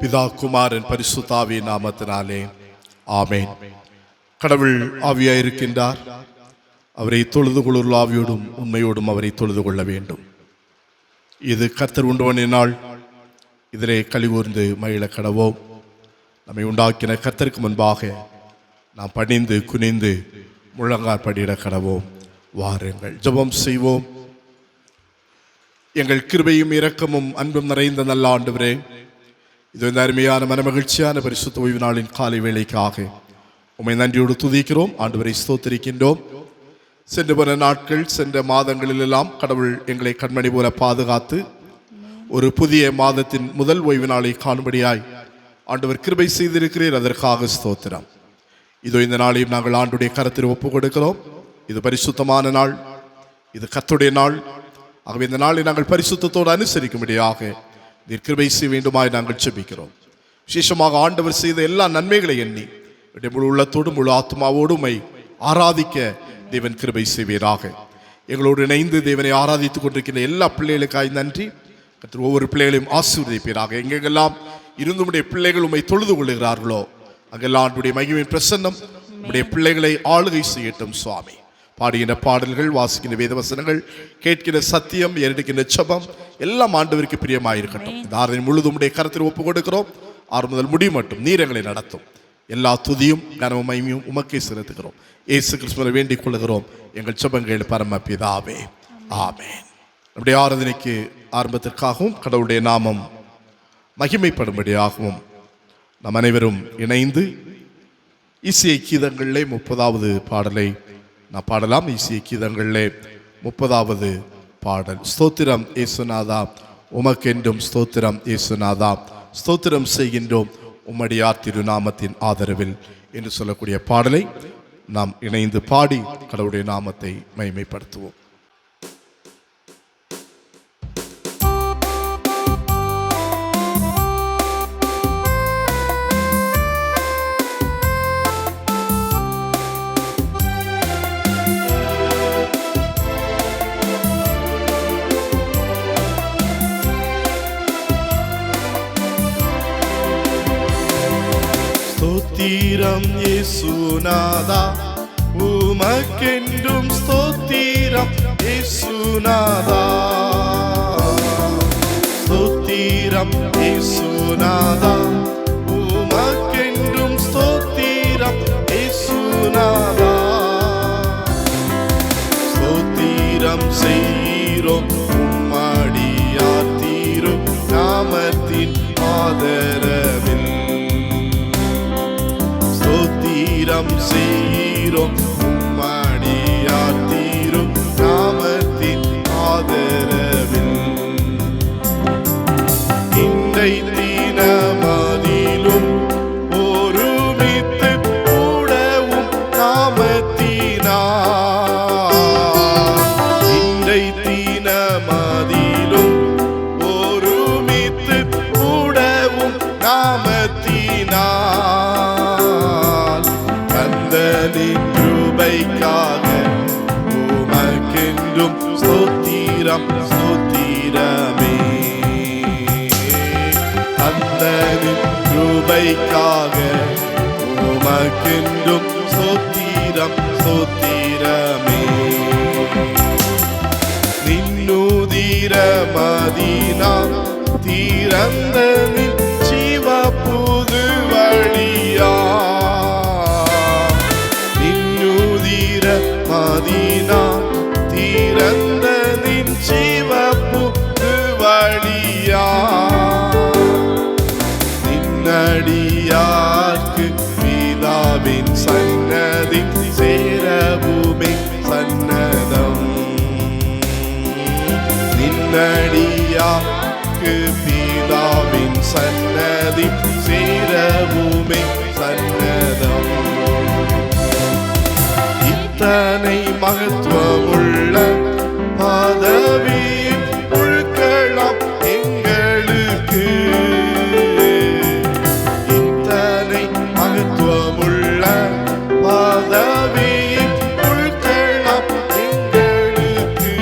பிதா குமாரன் பரிசுத்த ஆவியின் நாமத்தினாலே ஆமென். கடவுள் ஆவியாயிருக்கின்றார். அவரை தொழுது கொள்ளுள்ள ஆவியோடும் உண்மையோடும் அவரை தொழுது கொள்ள வேண்டும். இது கர்த்தர் உண்டவனின் நாள். இதிலே கலிகூர்ந்து மகிழ கடவோம். நம்மை உண்டாக்கின கர்த்தருக்கு முன்பாக நாம் பணிந்து குனிந்து முழங்கால் படியிட கடவோம். வாருங்கள் ஜெபம் செய்வோம். எங்கள் கிருபையும் இரக்கமும் அன்பும் நிறைந்த நல்ல ஆண்டவரே, இது இந்த அருமையான மனமகிழ்ச்சியான பரிசுத்த ஓய்வு நாளின் காலை வேளைக்காக உம்மை நன்றியோடு துதிக்கிறோம். ஆண்டவரை ஸ்தோத்திரிக்கின்றோம். சென்று போன நாட்கள், சென்ற மாதங்களிலெல்லாம் கடவுள் எங்களை கண்மணி போல பாதுகாத்து ஒரு புதிய மாதத்தின் முதல் ஓய்வு நாளை காணும்படியாய் ஆண்டவர் கிருபை செய்திருக்கிறீர். அதற்காக ஸ்தோத்திரம். இதோ இந்த நாளையும் நாங்கள் ஆண்டுடைய கரத்தில் ஒப்புக் கொடுக்கிறோம். இது பரிசுத்தமான நாள், இது கர்த்தருடைய நாள். ஆகவே இந்த நாளை நாங்கள் பரிசுத்தத்தோடு அனுசரிக்கும்படியாக நீர் கிருபை செய்ய வேண்டுமாய் நாங்கள் ஜெபிக்கிறோம். விசேஷமாக ஆண்டவர் செய்த எல்லா நன்மைகளை எண்ணி முழு உள்ளத்தோடும் முழு ஆத்மாவோடும் ஆராதிக்க தேவன் கிருபை செய்வீராக. எங்களோடு இணைந்து தேவனை ஆராதித்துக் கொண்டிருக்கின்ற எல்லா பிள்ளைகளுக்காய் நன்றி. கர்த்தர் ஒவ்வொரு பிள்ளைகளையும் ஆசீர்வதிப்பீராக. எங்கெங்கெல்லாம் இருந்து உடைய பிள்ளைகள் உம்மை தொழுது கொள்ளுகிறார்களோ அங்கெல்லாம் ஆண்டுடைய மகிமையின் பிரசன்னம் உடைய பிள்ளைகளை ஆளுகை செய்யட்டும் சுவாமி. பாடுகின்ற பாடல்கள், வாசிக்கின்ற வேதவசனங்கள், கேட்கின்ற சத்தியம், எடுக்கின்ற ஜெபம் எல்லாம் ஆண்டவருக்கு பிரியமாயிருக்கட்டும். இந்த ஆராதனை முழுதும் உடைய கரத்தில் ஒப்புக் கொடுக்கிறோம். ஆறு முதல் முடிவு மட்டும் நீர் எங்களை நடத்தும். எல்லா துதியும் கனமும் மகிமையும் உமக்கே செலுத்துகிறோம். இயேசு கிறிஸ்துவை வேண்டிக் கொள்கிறோம் எங்கள் ஜெபங்கள் பரமபிதாவே, ஆமென். நம்முடைய ஆராதனைக்கு ஆரம்பத்திற்காகவும் கடவுளுடைய நாமம் மகிமைப்படும்படியாகவும் நம் அனைவரும் இணைந்து இசைய கீதங்களிலே 30வது பாடலை நான் பாடலாம். இசைய கீதங்களிலே 30வது பாடல். ஸ்தோத்திரம் இயேசுநாதா உமக்கென்றும் ஸ்தோத்திரம் இயேசுநாதா, ஸ்தோத்திரம் செய்கின்றோம் உம்மடியார் திருநாமத்தின் ஆதரவில் என்று சொல்லக்கூடிய பாடலை நாம் இணைந்து பாடி கடவுளுடைய நாமத்தை மகிமைப்படுத்துவோம். ஸ்தோத்திரம் இயேசுநாதா உமக்கென்றும் ஸ்தோத்திரம் இயேசுநாதா, ஸ்தோத்திரம் இயேசுநாதா உமக்கென்றும் ஸ்தோத்திரம் இயேசுநாதா, ஸ்தோத்திரம் செய்கிறோம் உம்மடியார் திரு நாமத்தின் ஆதரவில், ஸ்தோத்திரம் செய்கிறோம் உம்மடியார் திரு நாமத்தின் ஆதரவில், இன்றை தினமதிலும் ஒருமித்து கூடவும் நாமத்தினார், இன்றை தினமதிலும் ஒருமித்து கூடவும் நாமத்தினார், கந்தனின் கிருபைக்காக உமக்கென்றும் ஸ்தோத்திரம் ஸ்தோத்திரமே, கந்தனின் கிருபைக்காக உமக்கென்றும் ஸ்தோத்திரம் ஸ்தோத்திரமே, நின்னுதிர மதீனா திறந்த நின் ஜீவ புது வழியா, நின்னுதிர மதீனா திறந்த நின் ஜீவ புது வழியா, நின்னடியார்க்கு பிதாவின் சன்னதி சேரவுமே சன்னதம், நின்னடியார்க்கு பிதாவின் சன்னதி சேரவுமே சன்னதம், இத்தனை மகத்துவமுள்ள பதவியின் உள்களாம் எங்களுக்கு, இத்தனை மகத்துவமுள்ள பதவியின் உள்களாம் எங்களுக்கு,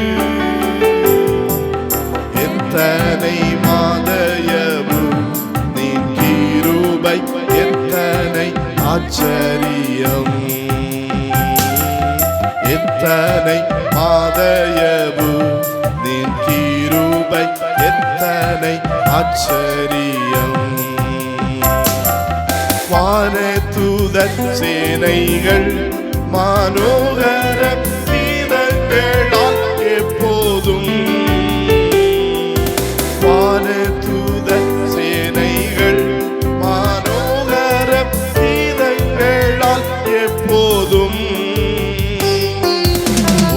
எத்தனை மாதயமும் நீக்கி ஆச்சரியம் எத்தனை மாதயவு நின் கிருபை எத்தனை ஆச்சரியம் வானதூதர் சேனைகள் மனோகர கீதங்களால் எப்போதும் வானதூதர் சேனைகள் மனோகர கீதங்களால் எப்போதும்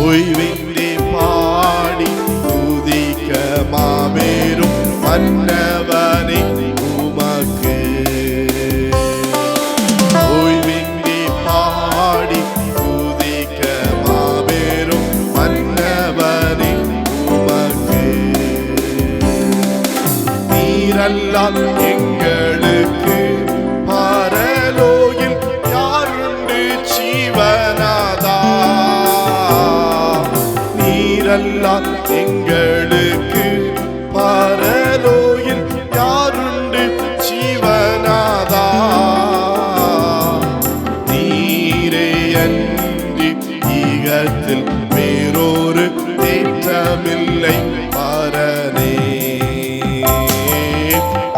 ஓய்வின்றி பாடி துதிக்க மாபெரும் மன்னவனை உமக்கு ஓய்வின்றி பாடி துதிக்க மாபெரும் மன்னவனை உமக்கு நீரல்லால் எங்களுக்கு பரலோகில் யாருண்டு ஜீவனாதா நீரல்லால் எங்களுக்கு பரலோகில் யாருண்டு ஜீவனாதா நீரே அன்றி ஈகத்தில் வேறொரு தேற்றமில்லை பரனே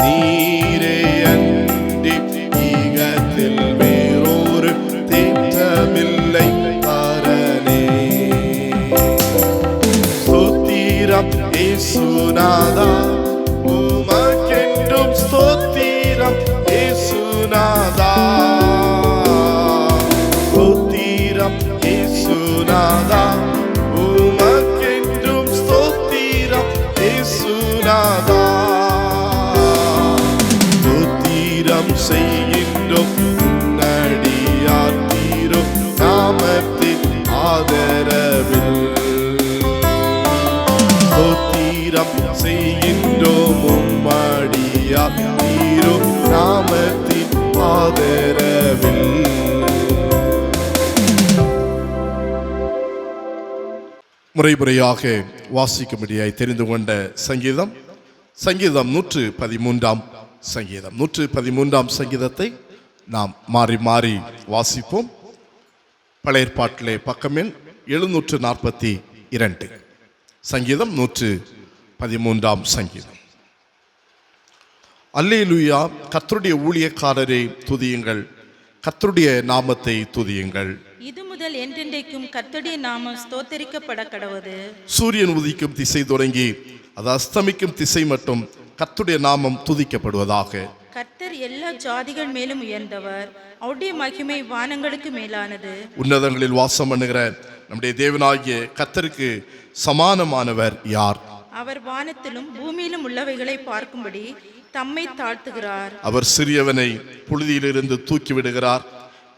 நீரே அன்றி ஈகத்தில் வேறொரு தேற்றமில்லை பரனே ஸ்தோத்திரம் இயேசுநாதா உமக்கென்றும் ஸ்தோத்திரம் இயேசுநாதா ஸ்தோத்திரம் இயேசுநாதா உமக்கென்றும் ஸ்தோத்திரம் இயேசுநாதா ஸ்தோத்திரம் செய்கின்றோம் நடியார் தீரும் நாமத்தின் ஆதரவில் ஸ்தோத்திரம் செய்கின்றோம் உம்மடியா தீரும் நாமத்தின் ஆதரவில் முறைமுறையாக வாசிக்கும்படியாய் தெரிந்து கொண்ட சங்கீதம் 113 சங்கீதம் 113 சங்கீதத்தை நாம் மாறி மாறி வாசிப்போம். பழைய ஏற்பாட்டிலே பக்கமெண் 742 சங்கீதம் 113 சங்கீதம். அல்லேலூயா, கர்த்தருடைய ஊழியக்காரரை துதியுங்கள், கர்த்தருடைய நாமத்தை துதியுங்கள். இது முதல் என்றென்றைக்கும் கர்த்தருடைய நாமம் ஸ்தோத்தரிக்கப்பட கடவது. சூரியன் உதிக்கும் திசை தொடங்கி அது அஸ்தமிக்கும் திசை மட்டும் கர்த்தருடைய நாமம் துதிக்கப்படுவதாக. கர்த்தர் எல்லா ஜாதிகள் மேலும் உயர்ந்தவர், அவருடைய மகிமை வானங்களுக்கு மேலானது. உன்னதங்களில் வாசம் பண்ணுகிற நம்முடைய தேவனாகிய கர்த்தருக்கு சமானமானவர் யார்? அவர் வானத்திலும் பூமியிலும் உள்ளவைகளை பார்க்கும்படி தம்மை தாழ்த்துகிறார். அவர் சிறியவனை புழுதியிலிருந்து தூக்கி விடுகிறார்,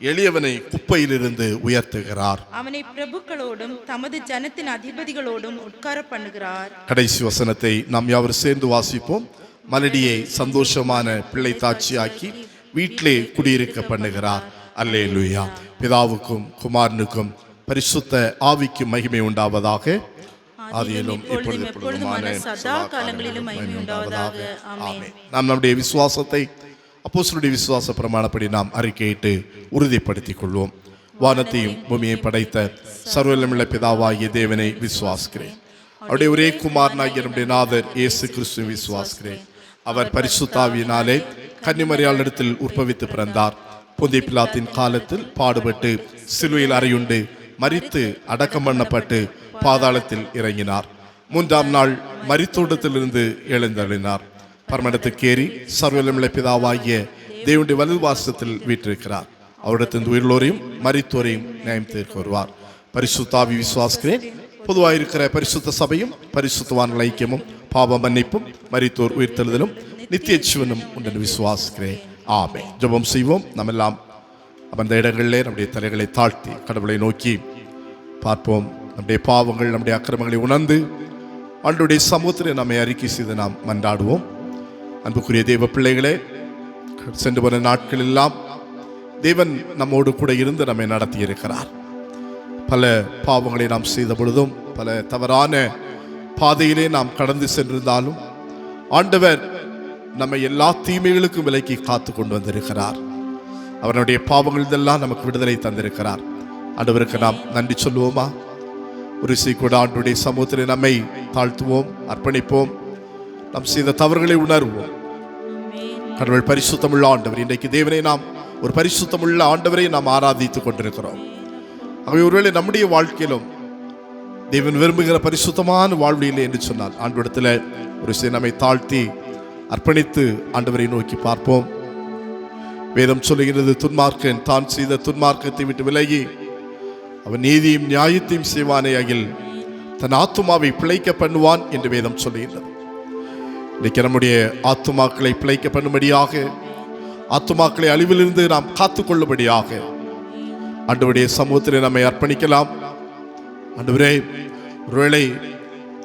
எளியவனை குப்பையிலிருந்து உயர்த்துகிறார். அவனை பிரபுக்களோடும் தமது ஜனத்தின் அதிபதிகளோடும் உட்கார பண்ணுகிறார். கடைசி வசனத்தை நாம் யாவர் சேர்ந்து வாசிப்போம். மலடியை சந்தோஷமான பிள்ளை தாட்சியாக்கி வீட்டிலே குடியிருக்க பண்ணுகிறார். அல்லேலூயா. பிதாவுக்கும் குமாரனுக்கும் பரிசுத்த ஆவிக்கும் மகிமை உண்டாவதாக. ஆதியிலும் இப்பொழுதும் எப்பொழுதுமான சதா காலங்களிலும் மகிமை உண்டாவதாக. ஆமென். நாம் நம்முடைய விசுவாசத்தை அப்போஸ்தலருடைய விசுவாச பிரமாணப்படி நாம் அறிக்கையிட்டு உறுதிப்படுத்திக் கொள்வோம். வானத்தையும் பூமியை படைத்த சர்வவல்லமையுள்ள பிதாவாகிய தேவனை விசுவாசிக்கிறேன். அவருடைய ஒரே குமாரனாகிய நம்முடைய நாதர் இயேசு கிறிஸ்துவை விசுவாசிக்கிறேன். அவர் பரிசுத்த ஆவியினாலே கன்னிமரியாளிடத்தில் உற்பவித்து பிறந்தார். பொந்திய பிலாத்தின் காலத்தில் பாடுபட்டு சிலுவையில் அறையுண்டு மரித்து அடக்கம் பண்ணப்பட்டு பாதாளத்தில் இறங்கினார். 3ஆம் நாள் மரித்தோடத்திலிருந்து எழுந்தருளினார். பரமண்டத்துக்கு ஏறி சர்வவல்லமையுள்ள பிதாவாகிய தேவனுடைய வலதுபார்சத்தில் வீற்றிருக்கிறார். அவரிடத்தின் உயிரோரையும் மரித்தோரையும் நியாயம் தீர்க்க வருவார். பரிசுத்த ஆவி விசுவாசிக்கிறேன். பொதுவாக இருக்கிற பரிசுத்த சபையும் பரிசுத்தவான்கள் ஐக்கியமும் பாவ மன்னிப்பும் மரித்தோர் உயிர்த்தெழுதலும் நித்திய ஜீவனும் உண்டு விசுவாசிக்கிறேன். ஆமென். ஜெபம் செய்வோம். நம்ம எல்லாம் அந்த இடங்களிலே நம்முடைய தலைகளை தாழ்த்தி கடவுளை நோக்கி பார்ப்போம். நம்முடைய பாவங்கள் நம்முடைய அக்கிரமங்களை உணர்ந்து ஆண்டவருடைய சமூகத்தில் நம்மை அறிக்கை செய்து நாம் மன்றாடுவோம். அன்புக்குரிய தேவ பிள்ளைகளே, சென்று போன நாட்கள் எல்லாம் தேவன் நம்மோடு கூட இருந்து நம்மை நடத்தி இருக்கிறார். பல பாவங்களை நாம் செய்த பொழுதும் பல தவறான பாதையிலே நாம் கடந்து சென்றிருந்தாலும் ஆண்டவர் நம்மை எல்லா தீமைகளுக்கும் விலக்கி காத்து கொண்டு வந்திருக்கிறார். அவனுடைய பாவங்கள் இதெல்லாம் நமக்கு விடுதலை தந்திருக்கிறார். ஆண்டவருக்கு நாம் நன்றி சொல்லுவோமா? ஒரு கூட ஆண்டுடைய சமூகத்தில் நம்மை தாழ்த்துவோம், அர்ப்பணிப்போம், நாம் செய்த தவறுகளை உணர்வோம். கடவுள் பரிசுத்தமுள்ள ஆண்டவர். இன்றைக்கு தேவனை நாம் ஒரு பரிசுத்தமுள்ள ஆண்டவரை நாம் ஆராதித்துக் கொண்டிருக்கிறோம். ஆகவே ஒருவேளை நம்முடைய வாழ்க்கையிலும் தேவன் விரும்புகிற பரிசுத்தமான வாழ்வு இல்லை என்று சொன்னால் ஆண்டவரிடத்தில் ஒரு நம்மை தாழ்த்தி அர்ப்பணித்து ஆண்டவரை நோக்கி பார்ப்போம். வேதம் சொல்லுகிறது, துன்மார்க்கன் தான் செய்த துன்மார்க்கத்தை விட்டு விலகி அவன் நீதியும் நியாயத்தையும் செய்வானே ஆகில் தன் ஆத்துமாவை பிழைக்க பண்ணுவான் என்று வேதம் சொல்லுகிறது. இன்றைக்கு நம்முடைய ஆத்துமாக்களை பிழைக்க பண்ணும்படியாக, ஆத்துமாக்களை அழிவிலிருந்து நாம் காத்துக்கொள்ளும்படியாக ஆண்டவருடைய சமூகத்தில் நம்மை அர்ப்பணிக்கலாம். ஆண்டவரே, ஒருவேளை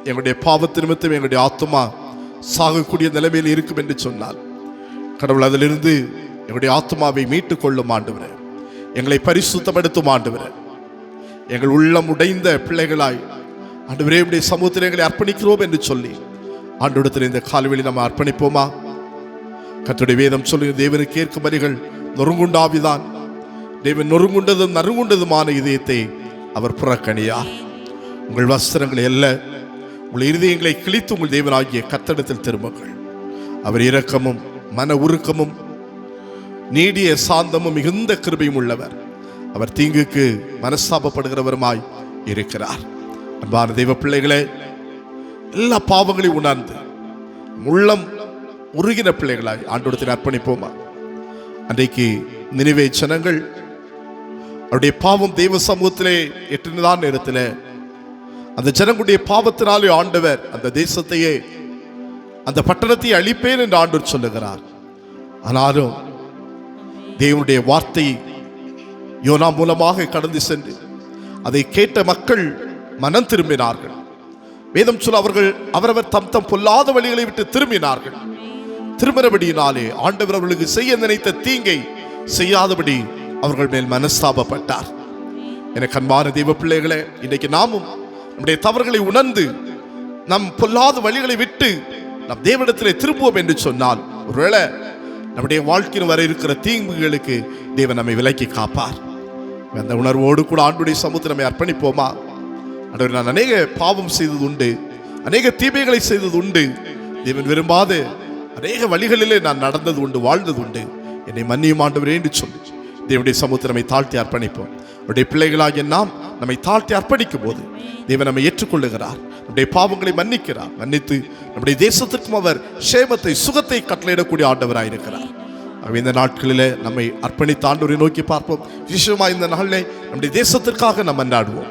எங்களுடைய பாவத்து நிமித்தம் எங்களுடைய ஆத்துமா சாகக்கூடிய நிலைமையில் இருக்கும் என்று சொன்னால் கடவுள் அதிலிருந்து எங்களுடைய ஆத்துமாவை மீட்டுக் கொள்ளும் ஆண்டவரே. எங்களை பரிசுத்தப்படுத்தும் ஆண்டவரே. எங்கள் உள்ளம் உடைந்த பிள்ளைகளாய் ஆண்டவரே உடைய சமூகத்தில் எங்களை அர்ப்பணிக்கிறோம் என்று சொல்லி ஆண்டவரிடத்தில் இந்த காலவெளி நம்ம அர்ப்பணிப்போமா? கர்த்தருடைய வேதம் சொல்லி தேவனுக்கு ஏற்கும் பலிகள் நொறுங்குண்டாவிதான். தேவன் நொறுங்குண்டதும் நறுங்குண்டதுமான இதயத்தை அவர் புறக்கணியார். உங்கள் வஸ்திரங்களை அல்ல, உங்கள் இருதயங்களை கிழித்து உங்கள் தேவனாகிய கர்த்தரிடத்தில் திரும்புங்கள். அவர் இரக்கமும் மன உருக்கமும் நீடிய சாந்தமும் மிகுந்த கிருபையும் உள்ளவர். அவர் தீங்குக்கு மனஸ்தாபப்படுகிறவருமாய் இருக்கிறார். அன்பான தெய்வ பிள்ளைகளே, எல்லா பாவங்களையும் உணர்ந்து உள்ளம் உருகின பிள்ளைகளாய் ஆண்டவரிடத்தில் அர்ப்பணிப்போமா? அன்றைக்கு நினிவே ஜனங்கள் அவருடைய பாவம் தெய்வ சமூகத்திலே எட்டுதான் நேரத்தில் அந்த ஜனங்களுடைய பாவத்தினாலே ஆண்டவர் அந்த தேசத்தையே அந்த பட்டணத்தை அழிப்பேன் என்று ஆண்டவர் சொல்லுகிறார். ஆனாலும் தேவனுடைய வார்த்தை யோனா மூலமாக கடந்து சென்று அதை கேட்ட மக்கள் மனம் திரும்பினார்கள். வேதம் சொல்ல அவர்கள் அவரவர் தம் தம் பொல்லாத வழிகளை விட்டு திரும்பினார்கள். திரும்பினபடியினாலே ஆண்டவர் அவர்களுக்கு செய்ய நினைத்த தீங்கை செய்யாதபடி அவர்கள் மேல் மனஸ்தாபப்பட்டார். எனக்கு அன்பான தெய்வ பிள்ளைகளே, இன்றைக்கு நாமும் நம்முடைய தவறுகளை உணர்ந்து நம் பொல்லாத வழிகளை விட்டு நம் தேவனிடத்திலே திரும்புவோம் என்று சொன்னால் ஒருவேளை நம்முடைய வாழ்க்கையில் வர இருக்கிற தீங்குகளுக்கு தேவன் நம்மை விலக்கி காப்பார். அந்த உணர்வோடு கூட ஆண்டுடைய சமூகத்தை நம்மை அர்ப்பணிப்போமா? ஆண்டவரே, நான் அநேக பாவம் செய்தது உண்டு, அநேக தீமைகளை செய்தது உண்டு, தேவன் விரும்பாத அநேக வழிகளிலே நான் நடந்தது உண்டு, வாழ்ந்தது உண்டு, என்னை மன்னியும் ஆண்டவரே என்று சொல்லி தேவனுடைய சமூகத்தை நம்மை தாழ்த்தி அர்ப்பணிப்போம். அவருடைய பிள்ளைகளாகிய நாம் நம்மை தாழ்த்தி அர்ப்பணிக்கும் போது தேவன் நம்மை ஏற்றுக்கொள்ளுகிறார், நம்முடைய பாவங்களை மன்னிக்கிறார். மன்னித்து நம்முடைய தேசத்திற்கும் அவர் சேமத்தை சுகத்தை கட்டளையிடக்கூடிய ஆண்டவராயிருக்கிறார். இந்த நாட்களிலே நம்மை அர்ப்பணித்த ஆண்டவரை நோக்கி பார்ப்போம். விசேஷமாக இந்த நாளிலே நம்முடைய தேசத்திற்காக நாம் அன்றாடுவோம்.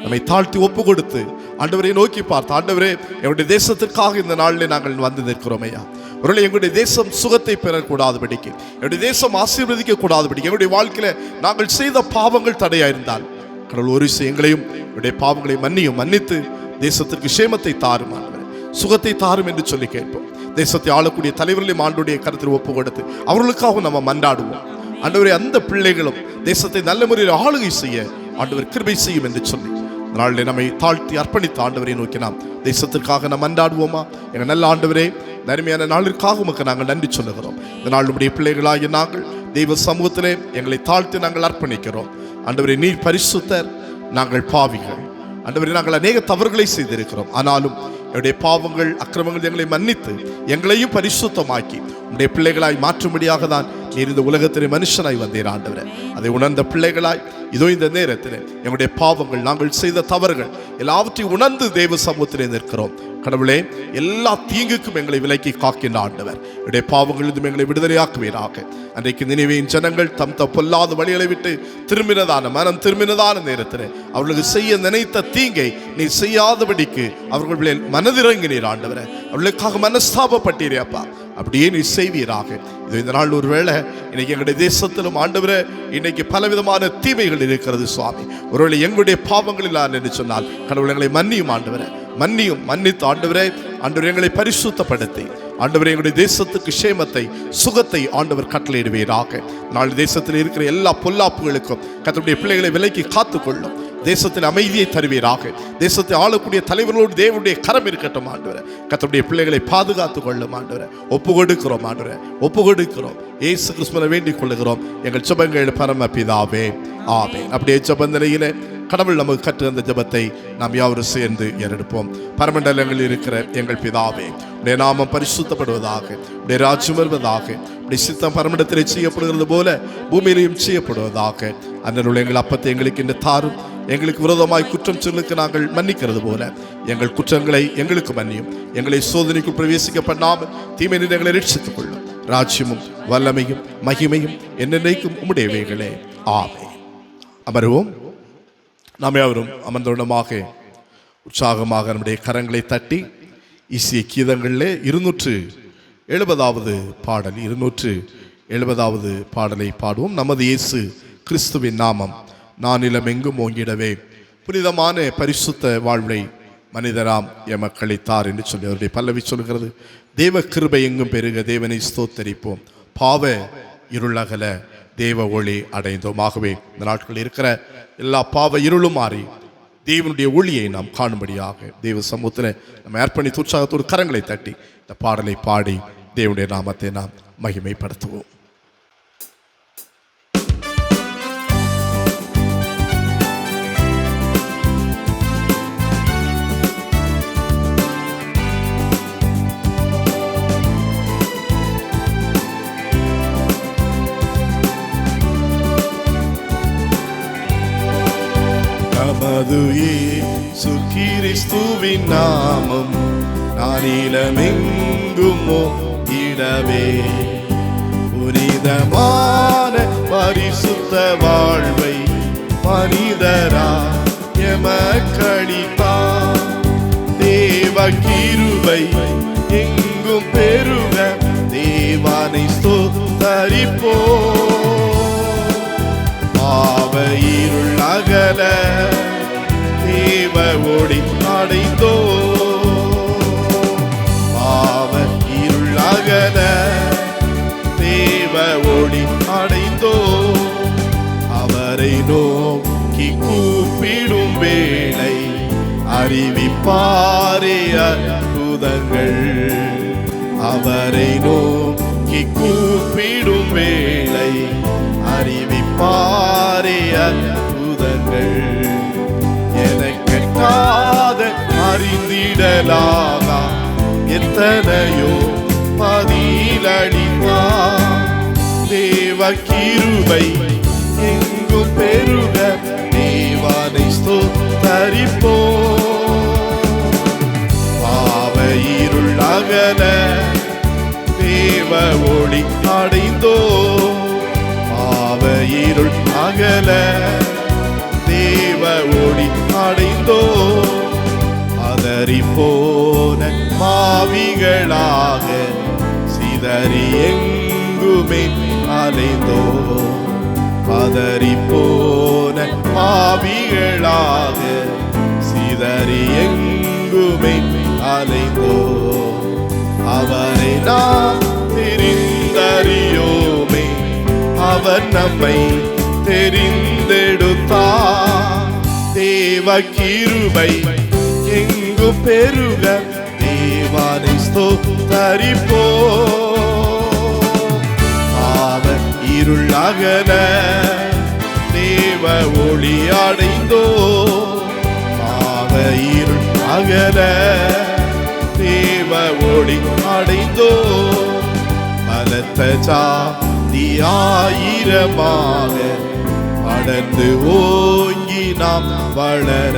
நம்மை தாழ்த்தி ஒப்பு கொடுத்து ஆண்டவரை நோக்கி பார்த்து, ஆண்டவரே, எங்களுடைய தேசத்திற்காக இந்த நாளிலே நாங்கள் வந்து நிற்கிறோம் ஐயா. ஒருவேளை எங்களுடைய தேசம் சுகத்தை பெறக்கூடாதபடிக்கு, எங்களுடைய தேசம் ஆசீர்வதிக்க கூடாதபடிக்கு, எங்களுடைய வாழ்க்கையில நாங்கள் செய்த பாவங்கள் தடையாயிருந்தால் கடவுள் ஒரு எங்களையும் எங்களுடைய பாவங்களை மன்னித்து தேசத்திற்கு சேமத்தை தாரும் ஆண்டவரே, சுகத்தை தாரும் என்று சொல்லி கேட்போம். தேசத்தை ஆளக்கூடிய தலைவர்களையும் ஆண்டுடைய கருத்தில் ஒப்பு கொடுத்து அவர்களுக்காக நம்ம மன்றாடுவோம். ஆண்டவரே, அந்த பிள்ளைகளும் தேசத்தை நல்ல முறையில் ஆளுகை செய்ய ஆண்டவர் கிருபை செய்யும் என்று சொல்லி நாளில் நம்மை தாழ்த்தி அர்ப்பணித்த ஆண்டவரை நோக்கி நாம் தேசத்திற்காக நாம் மன்றாடுவோமா? எங்கள் நல்ல ஆண்டவரே, நன்மையான நாளிற்காக உமக்கு நாங்கள் நன்றி சொல்லுகிறோம். இந்த நாள் நம்முடைய பிள்ளைகளாகிய நாங்கள் தெய்வ சமூகத்திலே எங்களை தாழ்த்தி நாங்கள் அர்ப்பணிக்கிறோம். ஆண்டவரே, நீர் பரிசுத்தர், நாங்கள் பாவிகள். ஆண்டவரே, நாங்கள் அநேக தவறுகளை செய்திருக்கிறோம். ஆனாலும் என்னுடைய பாவங்கள் அக்கிரமங்கள் எங்களை மன்னித்து எங்களையும் பரிசுத்தமாக்கி உடைய பிள்ளைகளாய் மாற்றும்படியாக தான் நீர் இந்த உலகத்திலே மனுஷனாய் வந்தீர் ஆண்டவரே. அதை உணர்ந்த பிள்ளைகளாய் இதோ இந்த நேரத்தில் எங்களுடைய பாவங்கள், நாங்கள் செய்த தவறுகள் எல்லாவற்றையும் உணர்ந்து தெய்வ சமூகத்திலே நிற்கிறோம். கடவுளே, எல்லா தீங்குக்கும் எங்களை விலக்கி காக்கின்ற ஆண்டவர், என்னுடைய பாவங்களிலிருந்து எங்களை விடுதலையாக்குவீராக. அன்றைக்கு நினைவேன் ஜனங்கள் தம் பொல்லாத வழிகளை விட்டு மனம் திரும்பினதான நேரத்தில் அவர்களுக்கு செய்ய நினைத்த தீங்கை நீ செய்யாதபடிக்கு அவர்கள் மனதிறங்கினீர் ஆண்டவரை, அவர்களுக்காக மனஸ்தாபப்பட்டீரே அப்பா. அப்படியே நீ செய்வீராக. இது இந்த நாள் ஒரு வேளை இன்னைக்கு எங்களுடைய தேசத்திலும் ஆண்டவரே இன்னைக்கு பலவிதமான தீமைகள் இருக்கிறது சுவாமி. ஒருவேளை எங்களுடைய பாவங்களில் என்று சொன்னால் கடவுள் எங்களை மன்னியும் ஆண்டவரே, மன்னித்து ஆண்டவரே எங்களை பரிசுத்தப்படுத்தி ஆண்டவரே எங்களுடைய தேசத்துக்கு க்ஷேமத்தை சுகத்தை ஆண்டவர் கட்டளையிடுவீராக. நாளை தேசத்தில் இருக்கிற எல்லா பொல்லாப்புகளுக்கும் கர்த்தருடைய பிள்ளைகளை விலைக்கு காத்துக்கொள்ளும். தேசத்தில் அமைதியை தருவீராக. தேசத்தை ஆளக்கூடிய தலைவர்களோடு தேவனுடைய கரம் இருக்கட்டும் ஆண்டவரே. கர்த்தருடைய பிள்ளைகளை பாதுகாத்துக் கொள்ளும் ஆண்டவரே. ஒப்பு கொடுக்கிறோம் ஆண்டவரே, ஒப்பு கொடுக்கிறோம். இயேசு கிறிஸ்துவை வேண்டிக் கொள்ளுகிறோம் எங்கள் ஜெபங்கள் பரமபிதாவே, ஆமென். அப்படியே ஜெபந்தனையிலே கடவுள் நமக்கு கற்று அந்த ஜெபத்தை நாம் யாவரும் சேர்ந்து ஏறெடுப்போம். பரமண்டலங்களில் இருக்கிற எங்கள் பிதாவே, உடைய நாமம் பரிசுத்தப்படுவதாக, உடைய ராஜ்யம் வருவதாக, உடைய சித்தம் பரமண்டத்திலே செய்யப்படுகிறது போல பூமியிலையும் செய்யப்படுவதாக. அன்றைய எங்கள் அப்பத்தை எங்களுக்கு இன்று தாரும். எங்களுக்கு விரோதமாய் குற்றம் சொல்லுக்கு நாங்கள் மன்னிக்கிறது போல எங்கள் குற்றங்களை எங்களுக்கு மன்னியும். எங்களை சோதனைக்குள் பிரவேசிக்க பண்ணாமல் தீமை எங்களை ரட்சித்துக் கொள்ளும். ராஜ்யமும் வல்லமையும் மகிமையும் என்னென்னைக்கும் உம்முடையவைகளே, ஆமென். அமருவோம். நாம் யாவரும் அமர்ந்தோடமாக உற்சாகமாக நம்முடைய கரங்களை தட்டி இசைய கீதங்களிலே 270வது பாடல் 270வது பாடலை பாடுவோம். நமது இயேசு கிறிஸ்துவின் நாமம் நானிலம் எங்கும் ஓங்கிடவே புனிதமான பரிசுத்த வாழ்வை மனிதராம் எமக்களை தார் என்று சொல்லி அவருடைய பல்லவி சொல்கிறது. தேவ கிருபை எங்கும் பெருக தேவனை ஸ்தோத்தரிப்போம், பாவ இருளகல தேவ ஒளி அடைந்தோம். ஆகவே இந்த நாட்களில் இருக்கிற எல்லா பாவ இருளும் மாறி தேவனுடைய ஒளியை நாம் காணும்படியாக தேவ சமூகத்தில் நம்ம அர்ப்பணித்து உற்சாகத்தோடு கரங்களை தட்டி இந்த பாடலை பாடி தேவனுடைய நாமத்தை நாம் மகிமைப்படுத்துவோம். நமது இயேசு கிறிஸ்துவின் நாமம் நானிலமெங்கும் ஓங்கிடவே புனிதமான பரிசுத்த வாழ்வை மனிதரா எமக்களித்தார். தேவ கிருபை எங்கும் பெருக தேவனை ஸ்தோத்தரிப்போம். பாவ இருள் அகல தேவ ஒளி அடைந்தோ. பாவ இருள் அகல தேவ ஒளி அடைந்தோ. அவரை நோக்கி கூப்பிடும் வேளை அறிவிப்பாரே அற்புதங்கள். அவரை நோக்கி கூப்பிடும் வேளை அறிவிப்பாரே அற்புதங்கள். எனக்கெட்டாத அறிந்திடலாகா எத்தனையோ பதிலளித்தார். தேவ கிருபை எங்கும் பெருக தேவனை ஸ்தோத்தரிப்போம். பாவ இருள் அகல தேவ ஒளி அடைந்தோ. பாவ இருள் அகல தேவ ஒளி அடைந்தோ. அதறிப்போன மாவிகளாக சிதறி எங்குமே அலைந்தோ. பதறிப்போன மாவிகளாக சிதறி எங்குமே அலைந்தோ. அவரை நாம் தெரிந்தறியோமே, அவர் நம்மை தெரிந்தெடுத்தார். தேவ கிருபை எங்கு பெருக தேவனை ஸ்தோத்தரிப்போம். பாவ இருள் அகல தேவ ஒளி அடைந்தோ. பாவ இருள் அகல தேவ ஒளி அடைந்தோ. பலத்த ஜாதியாயிரமாக அடர்ந்து ஓங்கி நாம் வளர.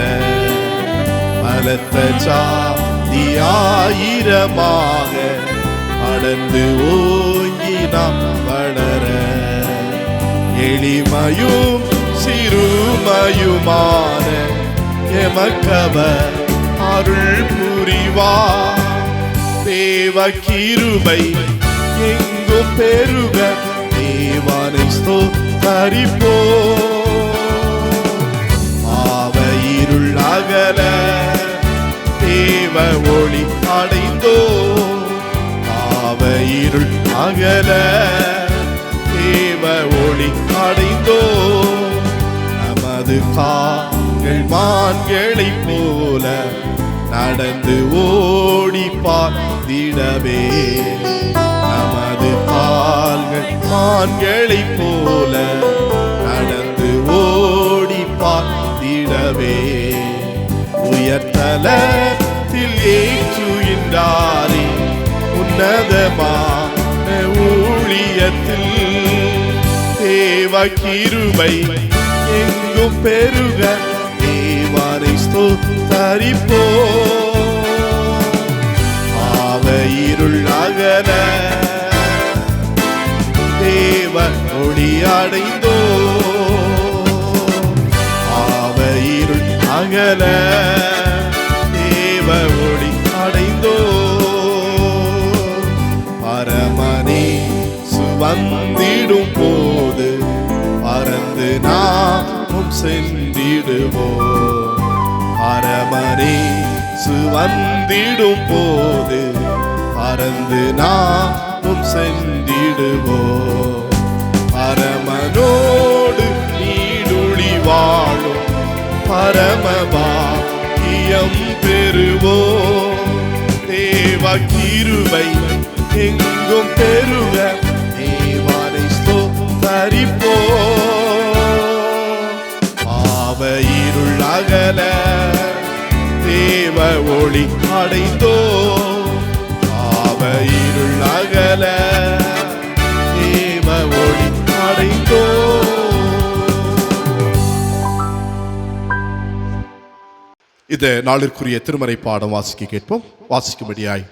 பலத்த ஜாதியாயிரமாக அடர்ந்து ஓங்கி நாம் வளர. எளிமையும் சிறுமையுமான எமக்கவர் அருள் புரிவார். தேவ கிருபை எங்கும் பெருக தேவனை ஸ்தோத்தரிப்போம். பாவ இருள் அகல தேவ ஒளி அடைந்தோ. அகல தேவ ஒளி அடைந்தோ நமது கால்கள் மான்களைப் போல நடந்து ஓடி பார்த்திடவே நமது கால்கள் மான்களைப் போல நடந்து ஓடி பார்த்திடவே உயர்தலத்தில் ஏற்றுகின்றாரே உன்னதமான ஊழியத்தில் தேவ கிருபை எங்கும் பெருக தேவனை ஸ்தோத்தரிப்போ பாவ இருள் அகல தேவ ஒளி அடைந்தோ பாவ இருள் அகல தேவ ஒளி அடைந்தோ பரமனே சுவந்திடும் போது பறந்து நாமும் சென்றிடுவோம் பரமனே சுவந்திடும் போது பறந்து நாமும் சென்றிடுவோம் பரமனோடு நீடுழி வாழும் பரமபாக்கியம் பெறுவோம் தேவ கிருபை எங்கும் பெருக தேவனை ஸ்தோத்தரிப்போ பாவ இருள் அகல தேவ ஒளி அடைந்தோ பாவ இருள் அகல தேவ ஒளி அடைந்தோ. இது நாளிற்குரிய திருமறை பாடம் வாசிக்க கேட்போம். வாசிக்கும்படியாய்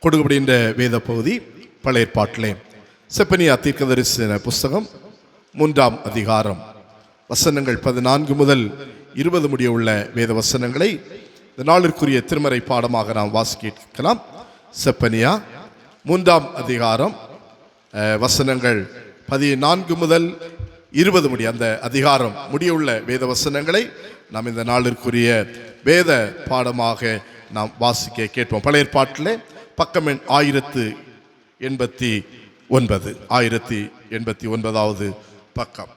கொடுக்கப்படுகின்ற வேத பகுதி பழைய ஏற்பாட்டிலே செப்பனியா தீர்க்கதரிசன புஸ்தகம் 3ஆம் அதிகாரம் வசனங்கள் 14 முதல் 20 முடிய உள்ள வேத வசனங்களை இந்த நாளிற்குரிய திருமறை பாடமாக நாம் வாசிக்கலாம். செப்பனியா 3ஆம் அதிகாரம் வசனங்கள் 14 முதல் 20 முடிய அந்த அதிகாரம் முடியுள்ள வேத வசனங்களை நாம் இந்த நாளிற்குரிய வேத பாடமாக நாம் வாசிக்க கேட்போம். பழைய ஏற்பாட்டிலே பக்கம் 1089 பக்கம்.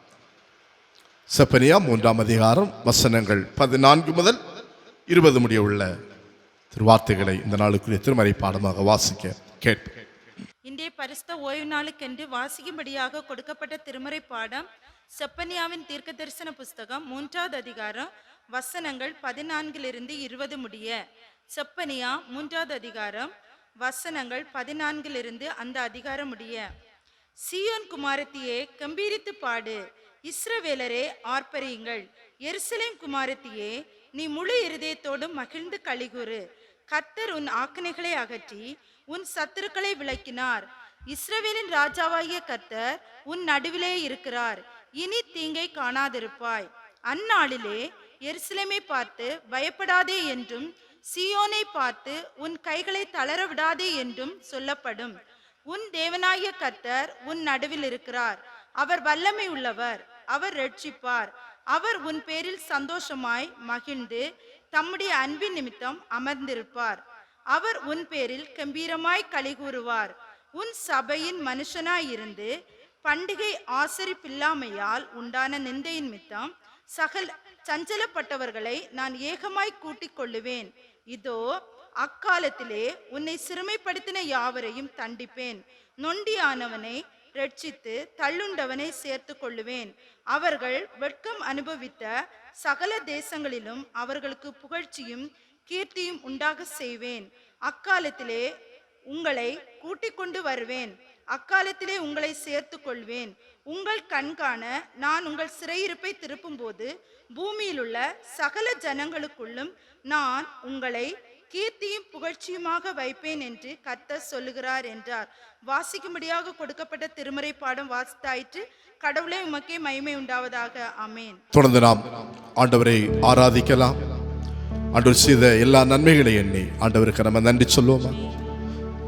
செப்பனியா 3ஆம் அதிகாரம் வசனங்கள் 14 முதல் 20 முடிய உள்ள திருவார்த்தைகளை இந்த நாளுக்குரிய திருமறை பாடமாக வாசிக்க கேட்போம். இன்றைய பரிசுத்த ஓய்வு நாளுக்கென்று வாசிக்கும்படியாக கொடுக்கப்பட்ட திருமறை பாடம் செப்பனியாவின் தீர்க்க தரிசன புஸ்தகம் 3ஆவது அதிகாரம் வசனங்கள் 14 20 முடிய. செப்பனியா 3ஆவது அதிகாரம் வசனங்கள் 14 அந்த அதிகாரம் முடிய. சீயோன் குமாரத்தியே கம்பீரித்து பாடு, இஸ்ரவேலரே ஆர்ப்பரியுங்கள். எருசலேம் குமாரத்தியே நீ முழு இருதயத்தோடும் மகிழ்ந்து களிகூறு. கர்த்தர் உன் ஆக்கினைகளை அகற்றி உன் சத்துருக்களை விலக்கினார். இஸ்ரவேலின் ராஜாவாகிய கர்த்தர் உன் நடுவிலே இருக்கிறார். இனி தீங்கை காணாதிருப்பாய். அந்நாளிலே எருசலேமை பார்த்து பயப்படாதே என்றும் சீயோனை பார்த்து உன் கைகளை தளர விடாதே என்றும் சொல்லப்படும். உன் தேவனாகிய கர்த்தர் உன் நடுவில் இருக்கிறார். அவர் வல்லமை உள்ளவர், அவர் ரட்சிப்பார். அவர் உன் பேரில் சந்தோஷமாய் மகிழ்ந்து தம்முடைய அன்பின் நிமித்தம் அமர்ந்திருப்பார். அவர் உன் பேரில் கம்பீரமாய் களிகூறுவார். உன் சபையின் மனுஷனாயிருந்து பண்டிகை ஆசரிப்பில்லாமையால் உண்டான நிந்தையின் நிமித்தம் சகல சஞ்சலப்பட்டவர்களை நான் ஏகமாய் கூட்டிக் கொள்ளுவேன். இதோ அக்காலத்திலே உன்னை சிறுமைப்படுத்தின யாவரையும் தண்டிப்பேன். நொண்டியானவனை ரட்சித்து தள்ளுண்டவனை சேர்த்து கொள்ளுவேன். அவர்கள் வெட்கம் அனுபவித்த சகல தேசங்களிலும் அவர்களுக்கு புகழ்ச்சியும் கீர்த்தியும் உண்டாக செய்வேன். அக்காலத்திலே உங்களை கூட்டிக் கொண்டு வருவேன். அக்காலத்திலே உங்களை சேர்த்து கொள்வேன். உங்கள் கண்காண நான் உங்கள் சிறையிருப்பை திருப்பும் போது பூமியில் உள்ள சகல ஜனங்களுக்குள்ளும் நான் உங்களை கீர்த்தியும் புகழ்ச்சியுமாக வைப்பேன் என்று கர்த்தர் சொல்லுகிறார் என்றார். வாசிக்கும்படியாக கொடுக்கப்பட்ட திருமறை பாடம் வாசித்தாயிற்று. கடவுளே உமக்கே மகிமை உண்டாவதாக. ஆமேன். தொடர்ந்து நாம் ஆண்டவரை ஆராதிக்கலாம். ஆண்டவர் செய்த எல்லா நன்மைகளை எண்ணி ஆண்டவருக்கு நம்ம நன்றி சொல்லுவோமா?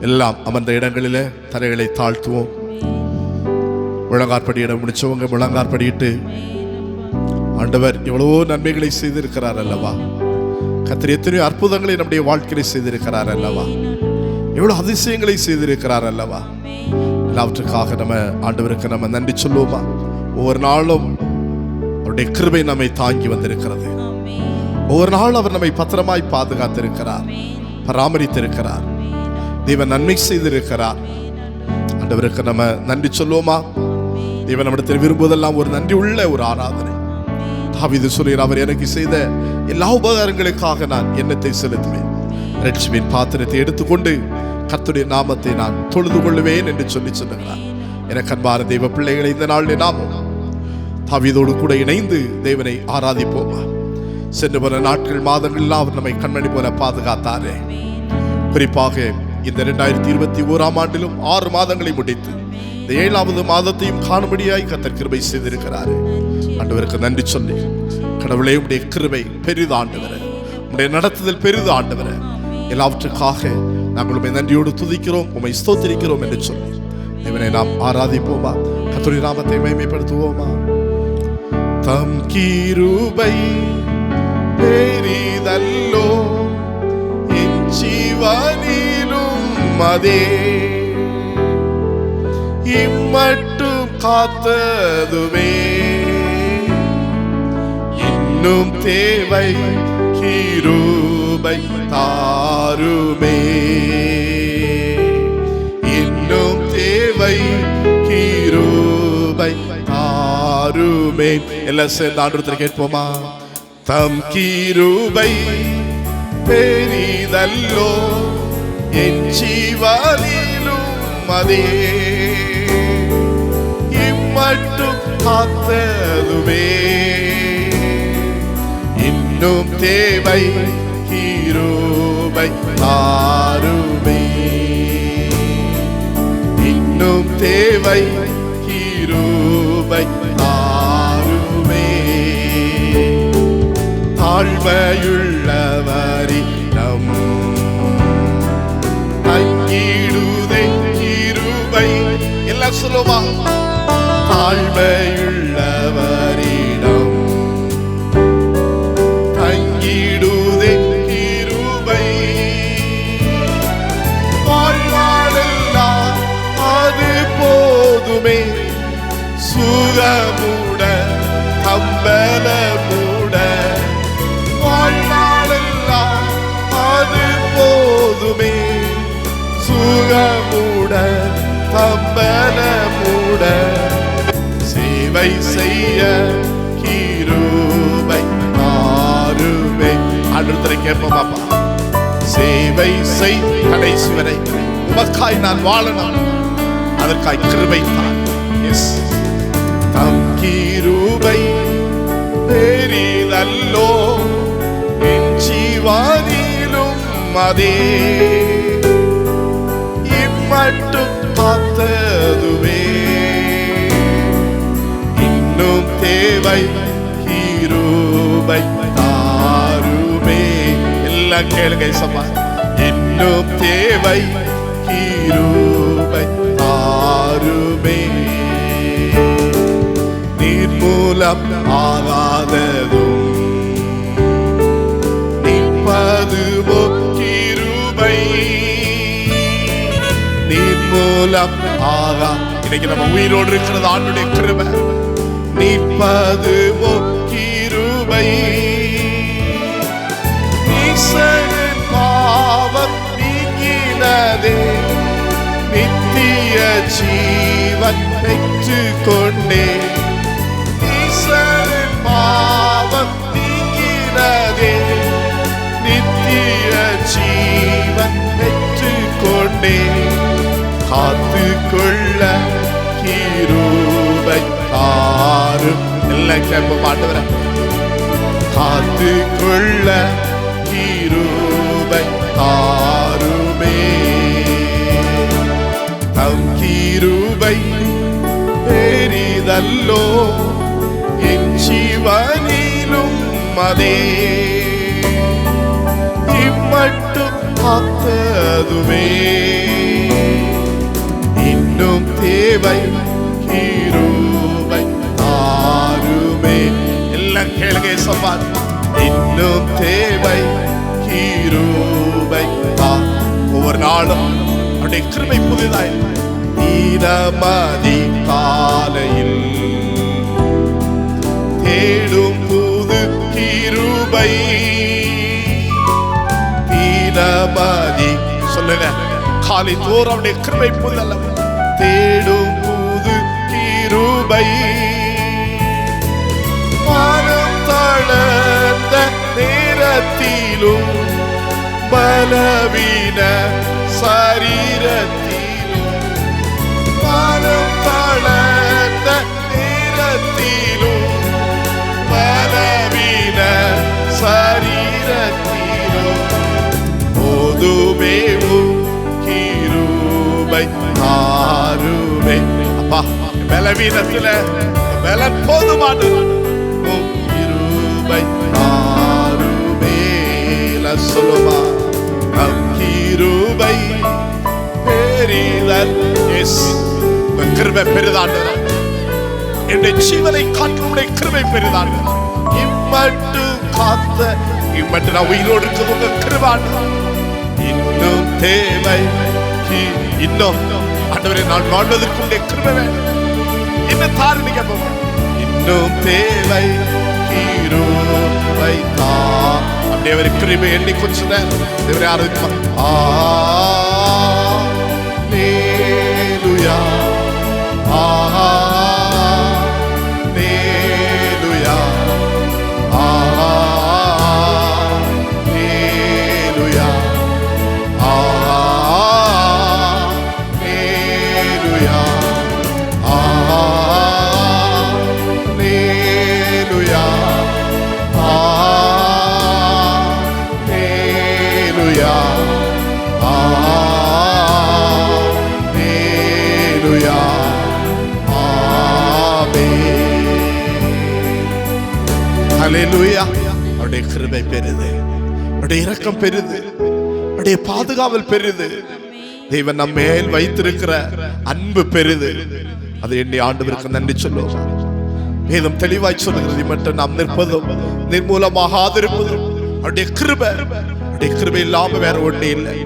எல்லாம் அமர்ந்த இடங்களிலே தரைகளை தாழ்த்துவோம். முழங்காற்படியிட முடிச்சவங்க முழங்காற்படியிட்டு ஆண்டவர் எவ்வளவோ நன்மைகளை செய்திருக்கிறார் அல்லவா? கர்த்தர் எத்தனையோ அற்புதங்களை நம்முடைய வாழ்க்கையை செய்திருக்கிறார் அல்லவா? எவ்வளவு அதிசயங்களை செய்திருக்கிறார் அல்லவா? எல்லாவற்றுக்காக நம்ம ஆண்டவருக்கு நம்ம நன்றி சொல்லுவோமா? ஒவ்வொரு நாளும் அவருடைய கிருபை நம்மை தாங்கி வந்திருக்கிறது. ஒவ்வொரு நாளும் அவர் நம்மை பத்திரமாய் பாதுகாத்திருக்கிறார், பராமரித்திருக்கிறார், தேவன் நன்மை செய்திருக்கிறார். ஆண்டவருக்கு நம்ம நன்றி சொல்லுவோமா? தேவன் நம்மிடத்தில் விரும்புவதெல்லாம் ஒரு நன்றி உள்ள ஒரு ஆராதனை. தாவீது சொல்கிறார், அவர் எனக்கு செய்த எல்லா உபகாரங்களுக்காக நான் எண்ணத்தை செலுத்துவேன், இரட்சிப்பின் பாத்திரத்தை எடுத்துக்கொண்டு கர்த்தருடைய நாமத்தை நான் தொழுது கொள்ளுவேன் என்று சொல்லுகிறார். எனக்கு அன்பான தெய்வ பிள்ளைகளை, இந்த நாளில் நாமும் தாவீதோடு கூட இணைந்து தேவனை ஆராதிப்போமா? சென்று போன நாட்கள் மாதங்கள்லாம் அவர் நம்மை கண்மணி போல பாதுகாத்தாரே. குறிப்பாக இந்த 2021ஆம் ஆண்டிலும் 6 மாதங்களை முடித்து இந்த 7வது மாதத்தையும் காணும்படியாய் கர்த்தர் கிருபை செய்திருக்கிறார். ஆண்டவருக்கு நன்றி சொல்லி, கடவுளே உடைய கிருபை பெரிது ஆண்டவரே, உடைய நடத்துதல் பெரிது ஆண்டவரே, எல்லாவற்றுக்காக நாங்கள் உம்மை நன்றியோடு துதிக்கிறோம், உம்மை ஸ்தோத்திரிக்கிறோம் என்று சொல்லி தேவனை நாம் ஆராதிப்போமா? கர்த்தருடைய நாமத்தை மகிமைப்படுத்துவோமா? தம் கிருபை பெரிதல்லோ, என் ஜீவனிலும் அதே, இம்மட்டும் காத்ததுவே, இன்னும் தேவை கிருபை தாருமே, இன்னும் தேவை கிருபை தாருமே. எல்லாம் சேர்ந்து ஆண்டவரிடத்தில் கேட்போமா? தம் கிருபை பெரிதல்லோ, என் ஜீவனிலும் அதே, இம்மட்டும் காத்ததுவே, இன்னும் தேவை கிருபை தாருமே, இன்னும் தேவை கிருபை தாருமே. தாழ்மையுள்ளவரிடம் தங்கிடுதே கிருபை. எல்லாம் சொல்லுமா? தாழ்மையுள்ளவரிடம் தங்கிடுதே கிருபை, வாழ்நாளெல்லாம் அது போதுமே, சுகமுட கம்பலமுட, வாழ்நாளெல்லாம் அது போதுமே, சுகமுட கம்பலமுட, சேவை செய்ய கிருபை தாருமே. அடுத்தரை கேட்போம் அப்பா, சேவை செய் கடைசி வரை, உமக்காய் நான் வாழணும், அதற்காய் கிருபை தான். எஸ், தம் கிருபை பெரிதல்லோ, என் ஜீவனிலும் அதே, இம்மட்டும் காத்ததுவே, இன்னும் தேவை கிருபை தாருமே. எல்லாம் கேளுங்க சபா, இன்னும் தேவை கிருபை தாருமே. நீர் மூலம் ஆகாததும் நிற்பதுமோ கிருபை, நீர் மூலம் ஆகா. இன்னைக்கு நம்ம உயிரோடு இருக்கிறது ஆண்டுடைய கிருபை. நிற்பதுமோ கிருபை, ஈசனின் பாவம் நீங்கினதே, நித்திய ஜீவன் பெற்று கொண்டே, ஈசனின் பாவம் நீங்கினதே, நித்திய ஜீவன் பெற்று கொண்டே, காத்து கொள்ள கிருபை தாரும். எல்லாம் கேட்ப மாட்டவர, காத்து கொள்ள கிருபை தாருமே, தம் கிருபை பெரிதல்லோ, என் ஜீவனிலும் அதே, இம்மட்டும் காத்ததுவே, இன்னும் தேவை கிருபை தாருமே. எல்லாம் கேளுங்க சபா, இன்னும் தேவை கிருபை தா. ஒவ்வொரு நாளும் அவருடைய கிருபை புதிதாய் தினமதி காலையில் தேடும் புது கிருபை. தினமதி சொல்லுங்க, காலை தோறும் அவருடைய கிருபை புதல்ல தேடும் புது கிருபை. மனம் தளர்ந்த நேரத்திலும் பலவீன சரீரத்திலும், மனம் தளர்ந்த நேரத்திலும் பலவீன சரீரத்திலும் போதுமேவும் கிருபை தாருமே. அப்பா, பலவீனத்துல பலன் போதுமானது. கிருபை தாருமே சொல்லுமா, கிருபை பெரிதல். கிருபை பெரிதாண்டு, என்னுடைய ஜீவனை காட்டுடைய கிருபை பெரிதாண்டு. இம்மட்டும் காத்த, இம்மட்டு நான் உயிரோடு இருக்கிறது உங்க கிருபாண்டு. இன்னும் தேவை, இன்னும் ஆண்டவரே நான் வாழ்வதற்கு உடைய கிருபை வேணும். இன்னும் தாருங்க, இன்னும் தேவை கிருபை தா. அப்படியே அவர் கிருபை எண்ணி கொஞ்சம் தேவரே ஆராதிப்பா. ஹல்லேலூயா, ஹல்லேலூயா, ஹல்லேலூயா, ஹல்லேலூயா, ஹல்லேலூயா, ஹல்லேலூயா, ஹல்லேலூயா, ஆமென். ஹல்லேலூயா. அவருடைய கிருபை பெரிது, அவருடைய இரக்கம் பெரிது, அவருடைய பாதுகாவல் பெரிது. தேவன் நம்ம மேல் வைத்திருக்கிற அன்பு பெரிது. அதை எண்ணி ஆண்டவருக்கு நன்றி சொல்லுவோம். வேதம் தெளிவாய் சொல்லுகிறது, மட்டும் நாம் நிற்பதும் நிர்மூலமாக ஆதரிப்பதும் அவருடைய கிருபை. அவருடைய கிருபை இல்லாம வேற ஒண்ணே இல்லை.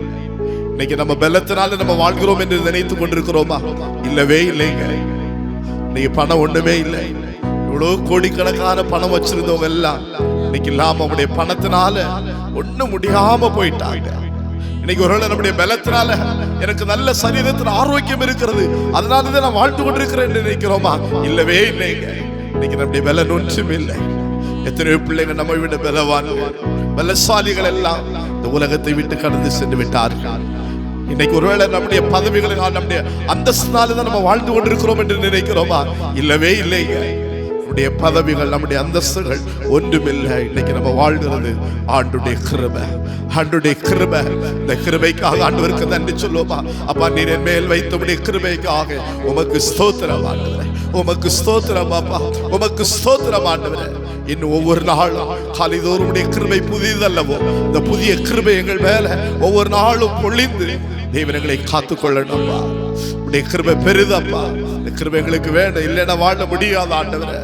இன்னைக்கு நம்ம பலத்தினால நம்ம வாழ்கிறோம் என்று நினைத்து கொண்டிருக்கிறோமா? இல்லவே இல்லைங்க. இன்னைக்கு பணம் ஒண்ணுமே இல்லை. இவ்வளவு கோடிக்கணக்கான பணம் வச்சிருந்தவங்க எல்லாம் இன்னைக்கு இல்லாம அவருடைய பணத்தினால ஒண்ணும் முடியாம போயிட்டாங்க. இன்னைக்கு ஒருவேளை நம்முடைய பலத்தினால எனக்கு நல்ல சரீரத்தில் ஆரோக்கியம் இருக்கிறது, அதனாலதான் நான் வாழ்ந்து கொண்டிருக்கிறேன் நினைக்கிறோமா? இல்லவே இல்லைங்க. இன்னைக்கு நம்முடைய பலன் ஒன்றும் இல்லை. எத்தனையோ பிள்ளைங்க நம்மை விட பலவான்கள், பலசாலிகள் எல்லாம் இந்த உலகத்தை விட்டு கடந்து சென்று விட்டார்கள். இன்னைக்கு ஒருவேளை நம்முடைய பதவிகளால் நம்முடைய அந்தஸ்தினால்தான் நம்ம வாழ்ந்து கொண்டிருக்கிறோம் என்று நினைக்கிறோமா? இல்லவே இல்லைங்க. நம்முடைய பதவிகள், நம்முடைய அந்தஸ்துகள் ஒன்றுமில்லை. இன்னைக்கு நம்ம வாழ்கிறது ஆண்டுடைய கிருபை, ஆண்டுடைய கிருபை. இந்த கிருபைக்காக ஆண்டவருக்கு நன்றி சொல்லுவோமா? அப்பா, நீர் என் மேல் வைத்தவுடைய கிருபைக்காக உமக்கு ஸ்தோத்திரம் ஆண்டவரே, உமக்கு ஸ்தோத்திரம் அப்பா, உமக்கு ஸ்தோத்திரம் ஆண்டவரே. இன்னும் ஒவ்வொரு நாளும் காலைதோறும் உடைய கிருபை புதியதல்லவோ, இந்த புதிய கிருபை எங்கள் மேல ஒவ்வொரு நாளும் பொழிந்து தேவன் எங்களை காத்துக்கொள்ளணும்பா. உடைய கிருபை பெரிதப்பா. இந்த கிருபை எங்களுக்கு வேணும், இல்லைன்னா வாழ முடியாது ஆண்டவரே.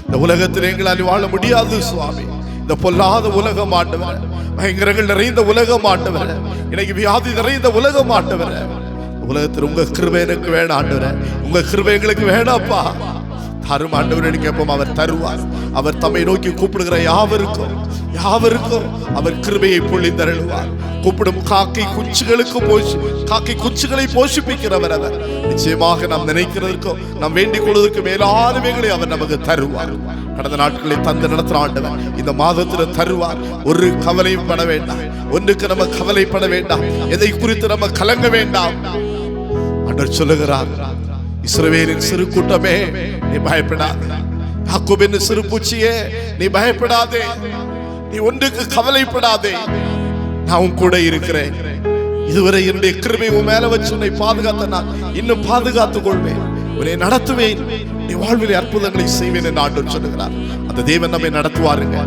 இந்த உலகத்தில் எங்களால் வாழ முடியாது சுவாமி. இந்த பொல்லாத உலகம் ஆண்டவரே, பயங்கரங்கள் நிறைந்த உலகம் ஆண்டவரே, இன்னைக்கு வியாதி நிறைந்த உலகம் ஆண்டவரே. உலகத்தில் உங்க கிருபை எனக்கு வேணும் ஆண்டவரே, உங்க கிருபை எங்களுக்கு வேணாப்பா. தரும் ஆண்டவரே கேட்போம், அவர் தருவார். அவர் தம்மை நோக்கி கூப்பிடுகிற யாவருக்கும் அவர் கிருபையை பொழிந்தருளுவார். கூப்பிடும் காக்கை குஞ்சுகளை போஷிப்பிக்கிறவர் அவர். நிச்சயமாக நாம் நினைக்கிறதற்கும் நாம் வேண்டிக் கொள்வதற்கு மேலானவைகளை அவர் நமக்கு தருவார். கடந்த நாட்களை தந்து நடத்துற ஆண்டவர் இந்த மாதத்தில் தருவார். ஒரு கவலையும் பட வேண்டாம், ஒன்றுக்கு நம்ம கவலைப்பட வேண்டாம், எதை குறித்து நம்ம கலங்க வேண்டாம். ஆண்டவர் சொல்லுகிறார், இஸ்ரவேலின் சிறு கூட்டமே நீ பயப்படாதே, யாக்கோபின் சிறு பூச்சியே நீ பயப்படாதே, நீ ஒன்றுக்கு கவலைப்படாதே, நான் உன் கூட இருக்கிறேன். இதுவரை என்னுடைய கிருபை உன் மேல வச்சு உன்னை பாதுகாத்த நான் இன்னும் பாதுகாத்துக் கொள்வேன், உன்னை நடத்துவேன், நீ வாழ்விலே அற்புதங்களை செய்வேன் என்று ஆண்டவர் சொல்லுகிறார். அந்த தேவன் நம்மை நடத்துவாருங்க.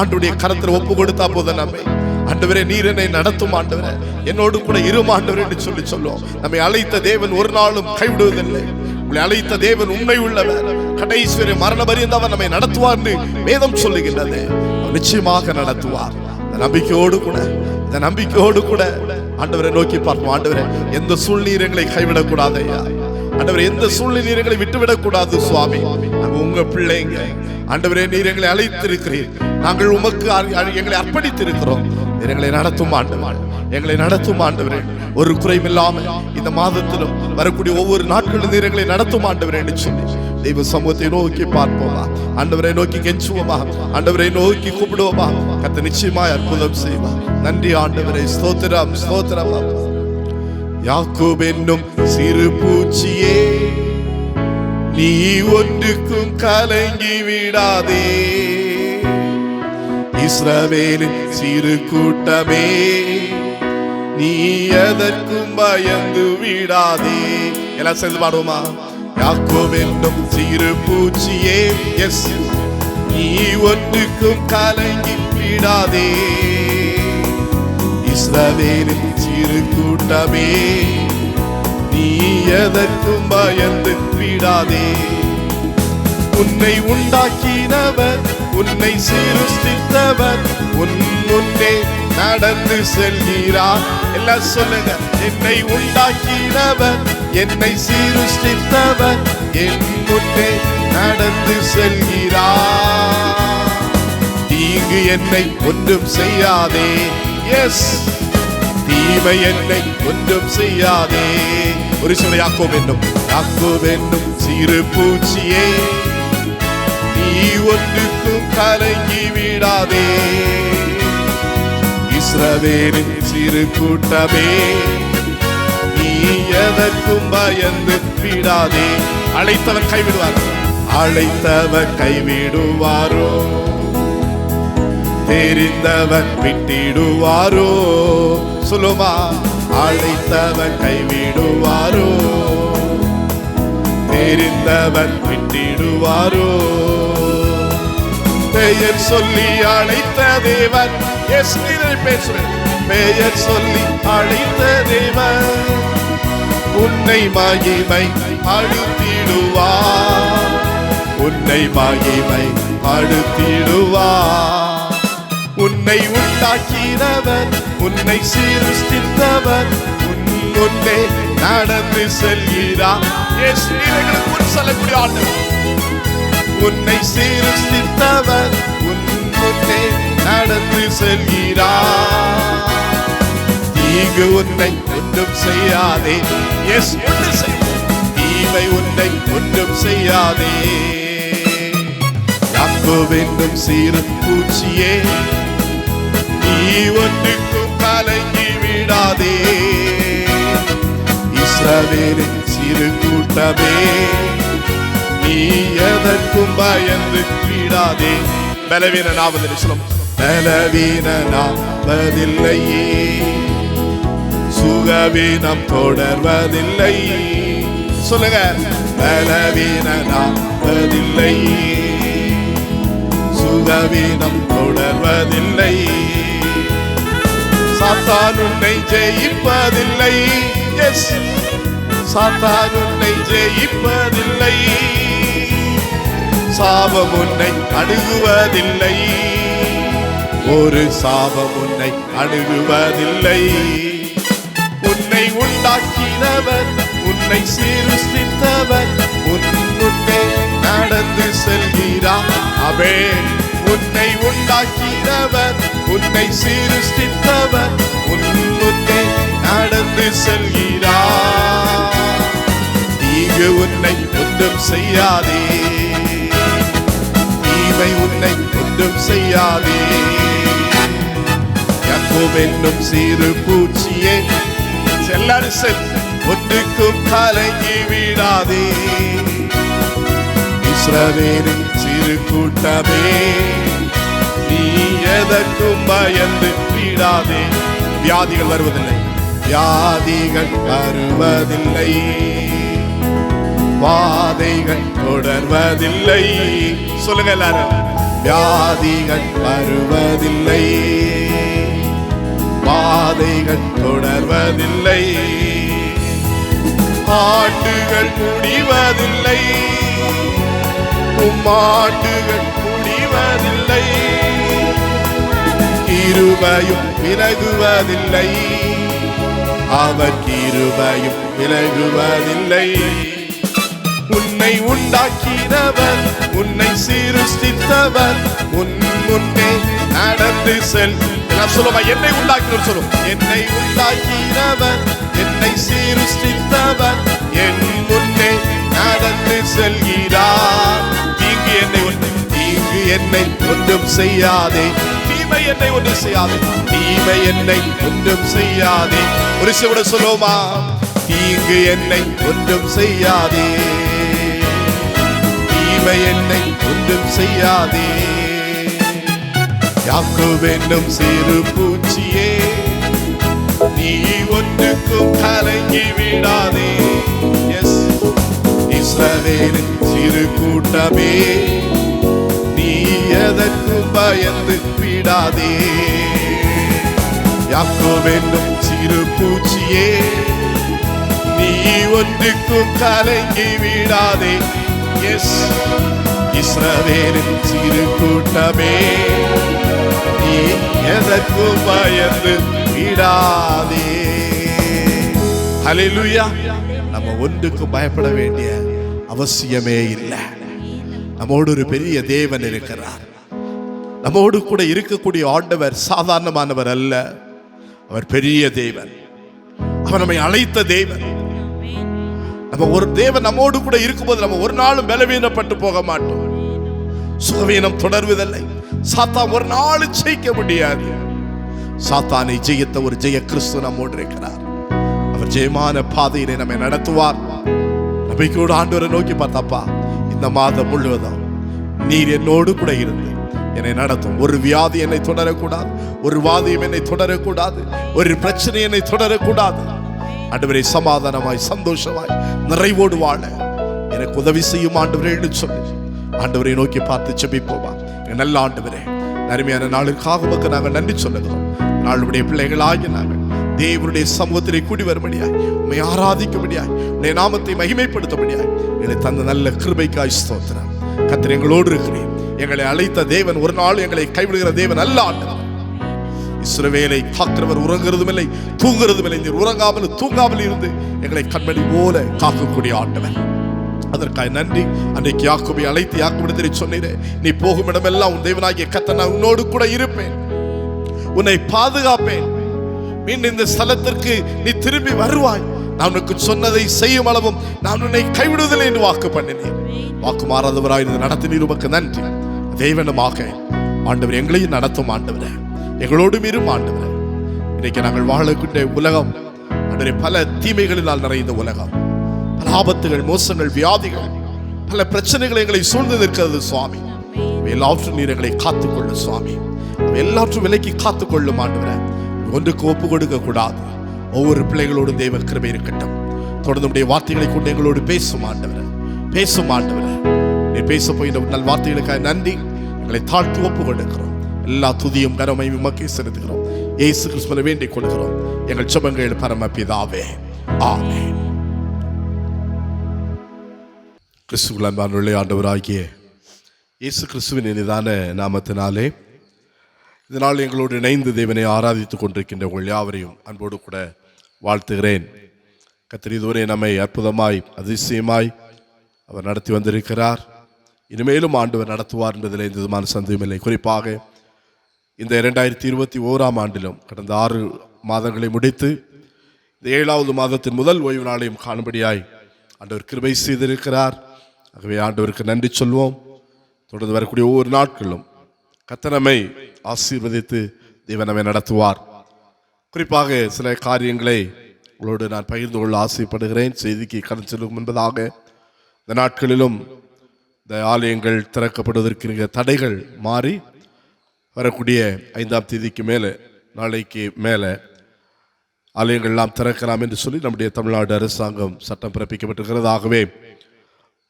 ஆண்டுடைய கரத்தில் ஒப்பு கொடுத்தா போதும் நம்மை ஆண்டவரே நீர் என்னை நடத்தும் ஆண்டவரே, என்னோடு கூட இரும் ஆண்டவரே என்று சொல்லுவோம். நம்மை அழைத்த தேவன் ஒரு நாளும் கைவிடுவதில்லை. உங்களை அழைத்த தேவன் உண்மை உள்ளவர், கடைசி வரை மரண பரியந்தம் நம்மை நடத்துவார் என்று வேதம் சொல்லுகின்றது. அவர் நிச்சயமாக நடத்துவார். இந்த நம்பிக்கையோடு கூட ஆண்டவரை நோக்கி பார்ப்போம். ஆண்டவரே, எந்த சூழ்நிலை எங்களை கைவிடக்கூடாது ஐயா. ஆண்டவரே, எந்த சூழ்நிலை எங்களை விட்டுவிடக் கூடாது சுவாமி. நாங்கள் உங்க பிள்ளைங்க ஆண்டவரே, நீர் எங்களை அழைத்திருக்கிறீர். நாங்கள் உமக்கு எங்களை அர்ப்பணித்திருக்கிறோம். எங்களை நடத்தும் ஆண்டவர், எங்களை நடத்தும் ஆண்டவரே. ஒரு குறையும் இல்லாம இந்த மாதத்திலும் வரக்கூடிய ஒவ்வொரு நாட்களும் நீர் எங்களை நடத்தும் ஆண்டவரே என்று சொல்லி தெய்வ சமூகத்தை நோக்கி பார்ப்போமா, ஆண்டவரை நோக்கி கெஞ்சுவோமா, ஆண்டவரை நோக்கி கூப்பிடுவோமா. கர்த்தர் நிச்சயமாய் அற்புதம் செய்வார். நன்றி ஆண்டவரே, ஸ்தோத்திரம் ஸ்தோத்திரம். யாக்கோபு என்னும் சிறு பூச்சியே, நீ ஒன்றுக்கும் கலங்கி விடாதே. இஸ்ரவேலின் சிறு கூட்டமே, நீ எதற்கும் பயந்து விடாதே. எல்லாம் சேர்ந்து பாடுவோமா. யாக்கோபு என்னும் சிறு பூச்சியே, எஸ், நீ ஒன்றுக்கும் கலங்கி விடாதே. இஸ்ரவேலின் சிறு கூட்டமே, நீ எதற்கும் பயந்து விடாதே. உன்னை உண்டாக்கினவர், உன்னை சிருஷ்டித்தவர் உன் முன்னே நடந்து செல்கிறார். எல்லாம் சொல்லுங்க. என்னை உண்டாக்கினவர், என்னை சிருஷ்டித்தவர் என் முன்னே நடந்து செல்கிறார். தீங்கு என்னை ஒன்றும் செய்யாதே. எஸ், தீமை என்னை ஒன்றும் செய்யாதே. ஒரு சில யாக்கோபு என்னும் சிறு பூச்சியே, நீ ஒன்றுக்கும் கலங்கி விடாதே. இஸ்ரவேலின் சிறு கூட்டமே, நீ எதற்கும் பயந்து விடாதே. அழைத்தவர் கைவிடுவாரோ, அழைத்தவர் கைவிடுவாரோ, தெரிந்தவன் விட்டிடுவாரோ. சொல்லுமா. அழைத்தவன் கைவிடுவாரோ, தெரிந்தவன் விட்டிடுவாரோ. பெயர் சொல்லி அழைத்த தேவன், எஸ், பேசுறேன். பெயர் சொல்லி அழைத்த தேவன் உன்னை மகிமை அடுத்திடுவார். உன்னை மகிமை அடுத்திடுவார். உன்னை உண்டாக்கினவர், உன்னை சிருஷ்டித்தவர் உன் முன்னே நடந்து செல்கிறார். சொல்லக்கூடிய ஆண்டவர், உன்னை சிருஷ்டித்தவர் உன் முன்னே நடந்து செல்கிறார். தீங்கு உன்னை ஒன்றும் செய்யாதே. எஸ், தீமை உன்னை ஒன்றும் செய்யாதே. யாக்கோபு என்னும் சிறு பூச்சியே, நீ ஒன்றுக்கும் கலங்கி விடாதே. இஸ்ரவேலின் சிறு கூட்டமே, நீ எதற்கும் பயந்து விடாதே. பலவீனனாவதில்லை. சொல்லும். பலவீனனாவதில்லையே, சுகவீனம் தொடர்வதில்லை. சொல்லுங்க. பலவீனனாவதில்லை, சுகவீனம் தொடர்வதில்லை. சாத்தான் உன்னை ஜெயிப்பதில்லை. எஸ், சாத்தான் உன்னை ஜெயிப்பதில்லை. சாபம் உன்னை அணுகுவதில்லை. ஒரு சாபம் உன்னை அணுகுவதில்லை. உன்னை உண்டாக்கினவர், உன்னை சிருஷ்டித்தவர் உன் முன்னே நடந்து செல்கிறார். ஆமென். உன்னை உண்டாக்கினவர், உன்னை சிருஷ்டித்தவர் உன் முன்னே நடந்து செல்கிறார். தீங்கு உன்னை ஒன்றும் செய்யாதே. தீமை உன்னை ஒன்றும் செய்யாதே. யாக்கோபு என்னும் சிறு பூச்சியே, எல்லாரும் ஒன்றுக்கும் கலங்கி விடாதே. இஸ்ரவேலின் சிறு கூட்டமே, நீ எதற்கும் பயந்து விடாதே. வியாதிகள் வருவதில்லை. வியாதிகள் வருவதில்லை. வாதைகள் தொடர்வதில்லை. சொல்லுங்க எல்லாரும். வியாதிகள் வருவதில்லை. வாதைகள் தொடர்வதில்லை. ஆண்டுகள் முடிவதில்லை. ஆண்டுகள் முடிவதில்லை. கிருபையும் விலகுவதில்லை. அவர் கிருபையும் விலகுவதில்லை. உன்னை உண்டாக்கினவர், உன்னை சிருஷ்டித்தவர், உன் முன்னே நடந்து செல். எல்லாம் சொல்லுமா, என்னை உண்டாக்கினவர் சொல்லும். என்னை உண்டாக்கினவர், என்னை சிருஷ்டித்தவர், என் முன்னே நடந்து செல்கிறார். தீங்கு என்னை ஒன்றும் செய்யாதே, தீமை என்னை ஒன்றும் செய்யாதே, தீமை என்னை ஒன்றும் செய்யாதே. ஒரு சிவட சொல்லுமா, தீங்கு என்னை ஒன்றும் செய்யாதே, தீமை என்னை ஒன்றும் செய்யாதே. யாக்கோபு என்னும் சிறு பூச்சியே, நீ ஒன்றுக்கும் கலங்கி விடாதே. எஸ், இஸ்ரவேலின் சிறு கூட்டமே, நீ எதற்கும் பயந்து விடாதே. யாக்கோபு என்னும் சிறு பூச்சியே, நீ ஒன்றுக்கும் கலங்கி விடாதே. எஸ், இஸ்ரவேலின் சிறு கூட்டமே, நீ எதற்கும் பயந்து விடாதே. ஹல்லேலூயா. நம்ம ஒன்றுக்கும் பயப்பட வேண்டிய அவசியமே இல்லை. நம்மோடு ஒரு பெரிய தேவன் இருக்கிறார். நம்மோடு கூட இருக்கக்கூடிய ஆண்டவர் சாதாரணமானவர் அல்ல, அவர் பெரிய தேவன். அவர் நம்மை அழைத்த தேவன். நம்ம ஒரு தேவன் நம்மோடு கூட இருக்கும்போது நம்ம ஒரு நாளும் பலவீனப்பட்டு போக மாட்டோம். சுகவீனம் தொடர்வதில்லை. சாத்தான் ஒரு நாள் ஜெயிக்க முடியாது. சாத்தானை ஜெயித்த ஒரு ஜெய கிறிஸ்து நம்மோடு இருக்கிறார். அவர் ஜெயமான பாதையிலே நம்மை நடத்துவார். நம்பிக்கையோடு ஆண்டவரை நோக்கி பார்த்தாப்பா, இந்த மாதம் முழுவதும் நீர் என்னோடு கூட இருந்து என்னை நடத்தும். ஒரு வியாதி என்னை தொடரக்கூடாது, ஒரு வாதியம் என்னை தொடரக்கூடாது, ஒரு பிரச்சனை என்னை தொடரக்கூடாது. ஆண்டவரே, சமாதானமாய் சந்தோஷமாய் நிறைவோடு வாழ எனக்கு உதவி செய்யும் ஆண்டவரே சொல்லி ஆண்டவரை நோக்கி பார்த்து ஜெபிப்போமா. நல்ல ஆண்டவரே, அருமையான நாளுக்காக உமக்கு நாங்கள் நன்றி சொல்லுகிறோம். நாளுடைய பிள்ளைகளாகி நாங்கள் தேவனுடைய சமூகத்திலே கூடி வரும்படியாய், உம்மை ஆராதிக்கும்படியாய், உம்முடைய நாமத்தை மகிமைப்படுத்தும்படியாய் எங்களை தந்த நல்ல கிருபைக்காய் ஸ்தோத்திரம். கர்த்தர் எங்களோடு இருக்கிறேன். எங்களை அழைத்த தேவன் ஒரு நாள் எங்களை கைவிடுகிற தேவன் அல்ல ஆண்டவர். இஸ்ரவேலை காக்கிறவர் உறங்குறதும் இல்லை, தூங்குறதும் இல்லை. நீர் உறங்காமல் தூங்காமல் இருந்து எங்களை கண்மணி போல காக்கக்கூடிய ஆண்டவர். அதற்காக நன்றி. அன்றைக்கு யாக்கோபை அழைத்து யாக்கோபிடத்திலே சொன்னீரே, நீ போகும் இடமெல்லாம் உன் தேவனாகிய கர்த்தர் நான் உன்னோடு கூட இருப்பேன், உன்னை பாதுகாப்பேன், மீண்டும் இந்த ஸ்தலத்திற்கு நீ திரும்பி வருவாய், நான் உனக்கு சொன்னதை செய்யும் அளவும் நான் உன்னை கைவிடுவதில்லை என்று வாக்கு பண்ணினேன். வாக்கு மாறாதவராய் நடத்தினீர், உமக்கு நன்றி. தேவனமாக ஆண்டவர் எங்களையும் நடத்தும் ஆண்டவரே, எங்களோடும் இரும் ஆண்டவரே. இன்னைக்கு நாங்கள் வாழக்கூடிய உலகம் ஆண்டவரே பல தீமைகளினால் நிறைந்த உலகம், பல ஆபத்துகள், மோசங்கள், வியாதிகள், பல பிரச்சனைகள் எங்களை சூழ்ந்து நிற்கிறது சுவாமி. எல்லாவற்றும் நீர் எங்களை காத்துக்கொள்ளும் சுவாமி. எல்லாற்றும் விலைக்கு காத்துக்கொள்ளும் ஆண்டவரே. ஒன்றுக்கு ஒப்பு கொடுக்க கூடாது. ஒவ்வொரு பிள்ளைகளோடும் தெய்வ கிருபை இருக்கட்டும். தொடர்ந்து உடைய வார்த்தைகளை கொண்டு எங்களோடு பேசும் ஆண்டவரே, பேசும் ஆண்டவரே. நீ பேச போய் நல் வார்த்தைகளுக்காக நன்றி. எங்களை தாழ்த்தி ஒப்பு கொடுக்கிறோம். எல்லா துதியும் கனமையும் உமக்கே செலுத்துகிறோம். இயேசு கிறிஸ்துவை வேண்டிக் கொள்கிறோம் எங்கள் ஜெபங்கள் பரமபிதாவே, ஆமென். கிறிஸ்துவுக்குள் அன்பான ஆண்டவராகிய இயேசு கிறிஸ்துவின் இனிதான நாமத்தினாலே இதனால் எங்களோடு இணைந்து தேவனை ஆராதித்துக் கொண்டிருக்கின்ற உங்கள் யாவரையும் அன்போடு கூட வாழ்த்துகிறேன். கர்த்தர் இதுவரை நம்மை அற்புதமாய் அதிசயமாய் அவர் நடத்தி வந்திருக்கிறார். இனிமேலும் ஆண்டவர் நடத்துவார் என்பதில் எந்த விதமான சந்தேகமில்லை. குறிப்பாக இந்த 2021 ஆண்டிலும் கடந்த 6 மாதங்களை முடித்து இந்த 7வது மாதத்தின் முதல் ஓய்வு நாளையும் காணும்படியாய் ஆண்டவர் கிருபை செய்திருக்கிறார். ஆகவே ஆண்டவருக்கு நன்றி சொல்வோம். தொடர்ந்து வரக்கூடிய ஒவ்வொரு நாட்களும் கர்த்தர் நம்மை ஆசீர்வதித்து தேவன் நம்மை நடத்துவார். குறிப்பாக சில காரியங்களை உங்களோடு நான் பகிர்ந்து கொள்ள ஆசைப்படுகிறேன். செய்திக்கு கடந்து செல்லும் என்பதாக இந்த நாட்களிலும் இந்த ஆலயங்கள் திறக்கப்படுவதற்கு தடைகள் மாறி வரக்கூடிய 5ஆம் தேதிக்கு மேலே, நாளைக்கு மேலே ஆலயங்கள்லாம் திறக்கலாம் என்று சொல்லி நம்முடைய தமிழ்நாடு அரசாங்கம் சட்டம் பிறப்பிக்கப்பட்டிருக்கிறது. ஆகவே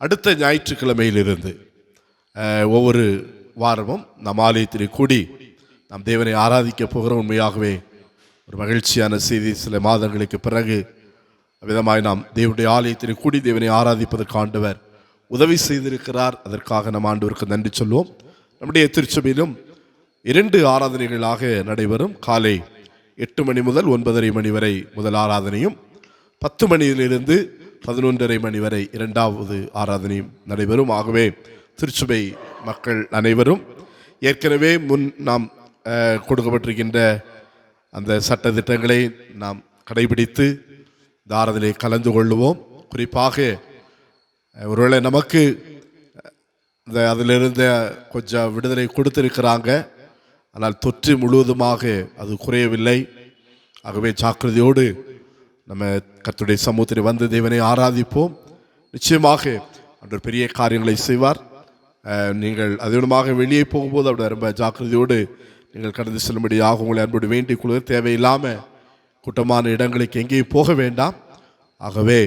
அடுத்த ஞாயிற்றுக்கிழமையிலிருந்து ஒவ்வொரு வாரமும் நம் ஆலயத்தில் கூடி நாம் தேவனை ஆராதிக்க போகிறோம். உண்மையாகவே ஒரு மகிழ்ச்சியான செய்தி. சில மாதங்களுக்கு பிறகு விதமாய் நாம் தேவனுடைய ஆலயத்தில் கூடி தேவனை ஆராதிப்பதற்கு ஆண்டவர் உதவி செய்திருக்கிறார். அதற்காக நம் ஆண்டவருக்கு நன்றி சொல்வோம். நம்முடைய திருச்சபையிலும் 2 ஆராதனைகளாக நடைபெறும். காலை 8 மணி முதல் 9:30 மணி வரை முதல் ஆராதனையும், 10 மணியிலிருந்து 11:30 மணி வரை இரண்டாவது ஆராதனையும் நடைபெறும். ஆகவே திருச்சபை மக்கள் அனைவரும் ஏற்கனவே முன் நாம் கொடுக்கப்பட்டிருக்கின்ற அந்த சட்ட திட்டங்களை நாம் கடைபிடித்து இந்த ஆராதனையை கலந்து கொள்ளுவோம். குறிப்பாக ஒருவேளை நமக்கு இந்த அதிலிருந்த கொஞ்சம் விடுதலை கொடுத்திருக்கிறாங்க, ஆனால் தொற்று முழுவதுமாக அது குறையவில்லை. ஆகவே ஜாக்கிரதையோடு நம்ம கர்த்தருடைய சமூகத்தில் வந்து தேவனை ஆராதிப்போம். நிச்சயமாக அவர் பெரிய காரியங்களை செய்வார். நீங்கள் அதிகமாக வெளியே போகும்போது அப்படி ரொம்ப ஜாக்கிரதையோடு நீங்கள் கடந்து செல்லும்படியாக உங்களை அன்போடு வேண்டிக் கொள்வது. தேவையில்லாமல் கூட்டமான இடங்களுக்கு எங்கேயும் போக வேண்டாம். ஆகவே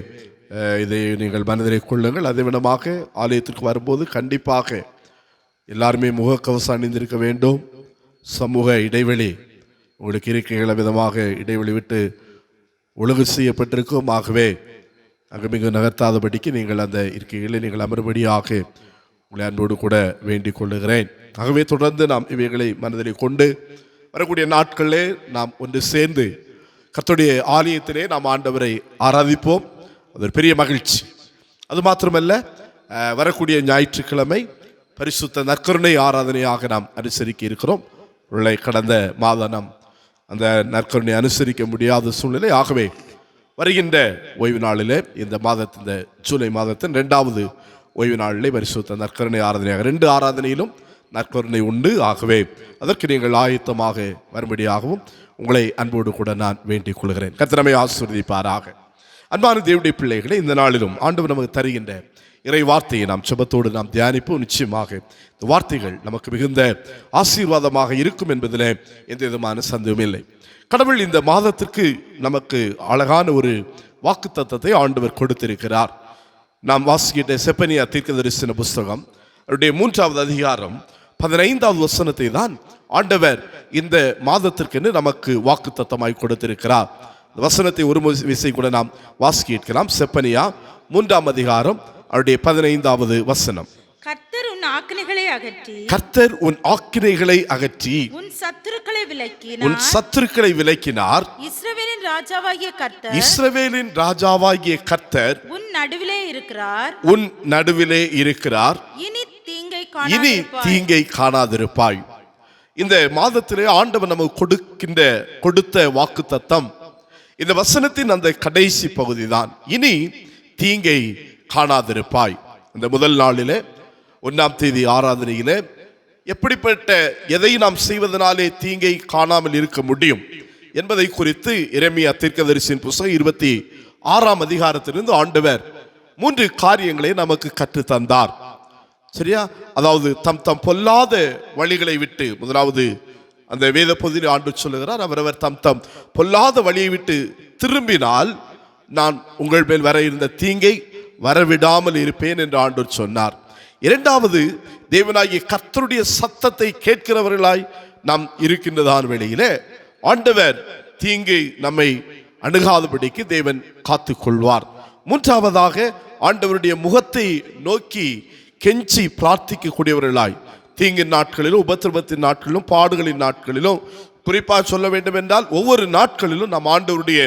இதை நீங்கள் மனதிலே கொள்ளுங்கள். அதே விதமாக ஆலயத்திற்கு வரும்போது கண்டிப்பாக எல்லாருமே முகக்கவசம் அணிந்திருக்க வேண்டும். சமூக இடைவெளி உங்களுக்கு இருக்கிற விதமாக இடைவெளி விட்டு ஒழுங்கு செய்யப்பட்டிருக்கும். ஆகவே அங்கு மிக நகர்த்தாதபடிக்கு நீங்கள் அந்த இருக்கைகளை நீங்கள் அமர்படியாக உங்களை அன்போடு கூட வேண்டிக் கொள்ளுகிறேன். ஆகவே தொடர்ந்து நாம் இவைகளை மனதிலே கொண்டு வரக்கூடிய நாட்களிலே நாம் ஒன்று சேர்ந்து கர்த்தருடைய ஆலயத்திலே நாம் ஆண்டவரை ஆராதிப்போம். அது ஒரு பெரிய மகிழ்ச்சி. அது மாத்திரமல்ல, வரக்கூடிய ஞாயிற்றுக்கிழமை பரிசுத்த நற்கருணை ஆராதனையாக நாம் அனுசரிக்க இருக்கிறோம். கடந்த மாதம் நாம் அந்த நற்கருணை அனுசரிக்க முடியாத சூழ்நிலை. ஆகவே வருகின்ற ஓய்வு நாளிலே இந்த மாதத்தின் இந்த ஜூலை மாதத்தின் 2வது ஓய்வு நாளிலே பரிசுத்த நற்கருணை ஆராதனையாக 2 ஆராதனையிலும் நற்கருணை உண்டு. ஆகவே அதற்கு நீங்கள் ஆயத்தமாக வரும்படியாகவும் உங்களை அன்போடு கூட நான் வேண்டிக் கொள்கிறேன். கர்த்தர் நம்மை ஆசீர்வதிப்பாராக. அன்பான தேவனுடைய பிள்ளைகளை, இந்த நாளிலும் ஆண்டவர் நமக்கு தருகின்ற இறை வார்த்தையை நாம் செபத்தோடு நாம் தியானிப்போம். நிச்சயமாக இந்த வார்த்தைகள் நமக்கு மிகுந்த ஆசீர்வாதமாக இருக்கும் என்பதில் எந்த விதமான சந்தேகமும் இல்லை. கடவுள் இந்த மாதத்திற்கு நமக்கு அழகான ஒரு வாக்குத்தத்தத்தை ஆண்டவர் கொடுத்திருக்கிறார். நாம் வாசிக்கிட்ட செப்பனியா தீர்க்கதரிசன புஸ்தகம் அவருடைய 3வது அதிகாரம் 15வது வசனத்தை தான் ஆண்டவர் இந்த மாதத்திற்கு நமக்கு வாக்குத்தத்தமாய் கொடுத்திருக்கிறார். வசனத்தை ஒரு விசை கூட நாம் வாசிக்கலாம். செப்பனியா 3ஆம் அதிகாரம் அவருடைய 15வது வசனம். கர்த்தர் உன் ஆக்கினைகளை அகற்றி, கர்த்தர் உன் ஆக்கினைகளை அகற்றி உன் சத்துருக்களை விலக்கினார், உன் சத்துருக்களை விலக்கினார். இஸ்ரவேலின் ராஜாவாகிய கர்த்தர், இஸ்ரவேலின் ராஜாவாகிய கர்த்தர் உன் நடுவிலே இருக்கிறார், உன் நடுவிலே இருக்கிறார். இனி தீங்கை காணாதிருப்பாய். இந்த மாதத்திலே ஆண்டவர் நமக்கு கொடுத்த வாக்குத்தத்தம் இந்த வசனத்தின் அந்த கடைசி பகுதி தான். இனி தீங்கை காணாதிருப்பாய். இந்த முதல் நாளிலே 1ஆம் தேதி ஆராதனையிலே எப்படிப்பட்ட எதை நாம் செய்வதனாலே தீங்கை காணாமல் இருக்க முடியும் என்பதை குறித்து எரேமியா தீர்க்கதரிசியின் புத்தகம் 26ஆம் அதிகாரத்திலிருந்து ஆண்டவர் 3 காரியங்களை நமக்கு கற்றுத் தந்தார். சரியா? அதாவது தம் பொல்லாத வழிகளை விட்டு, முதலாவது அந்த வேத பகுதியில் ஆண்டவர் சொல்லுகிறார், அவரவர் தம் பொல்லாத வழியை விட்டு திரும்பினால் நான் உங்கள் மேல் வர இருந்த தீங்கை வரவிடாமல் இருப்பேன் என்று ஆண்டவர் சொன்னார். 2வது, தேவனாகிய கர்த்தருடைய சத்தத்தை கேட்கிறவர்களாய் நாம் இருக்கின்றதான வேளையிலே ஆண்டவர் தீங்கை நம்மை அணுகாதபடிக்கு தேவன் காத்துக் கொள்வார். 3வதாக, ஆண்டவருடைய முகத்தை நோக்கி கெஞ்சி பிரார்த்திக்க கூடியவர்களாய் தீங்கின் நாட்களிலும் உபத்திரவத்தின் நாட்களிலும் பாடுகளின் நாட்களிலும், குறிப்பாக சொல்ல வேண்டும் என்றால் ஒவ்வொரு நாட்களிலும் நாம் ஆண்டவருடைய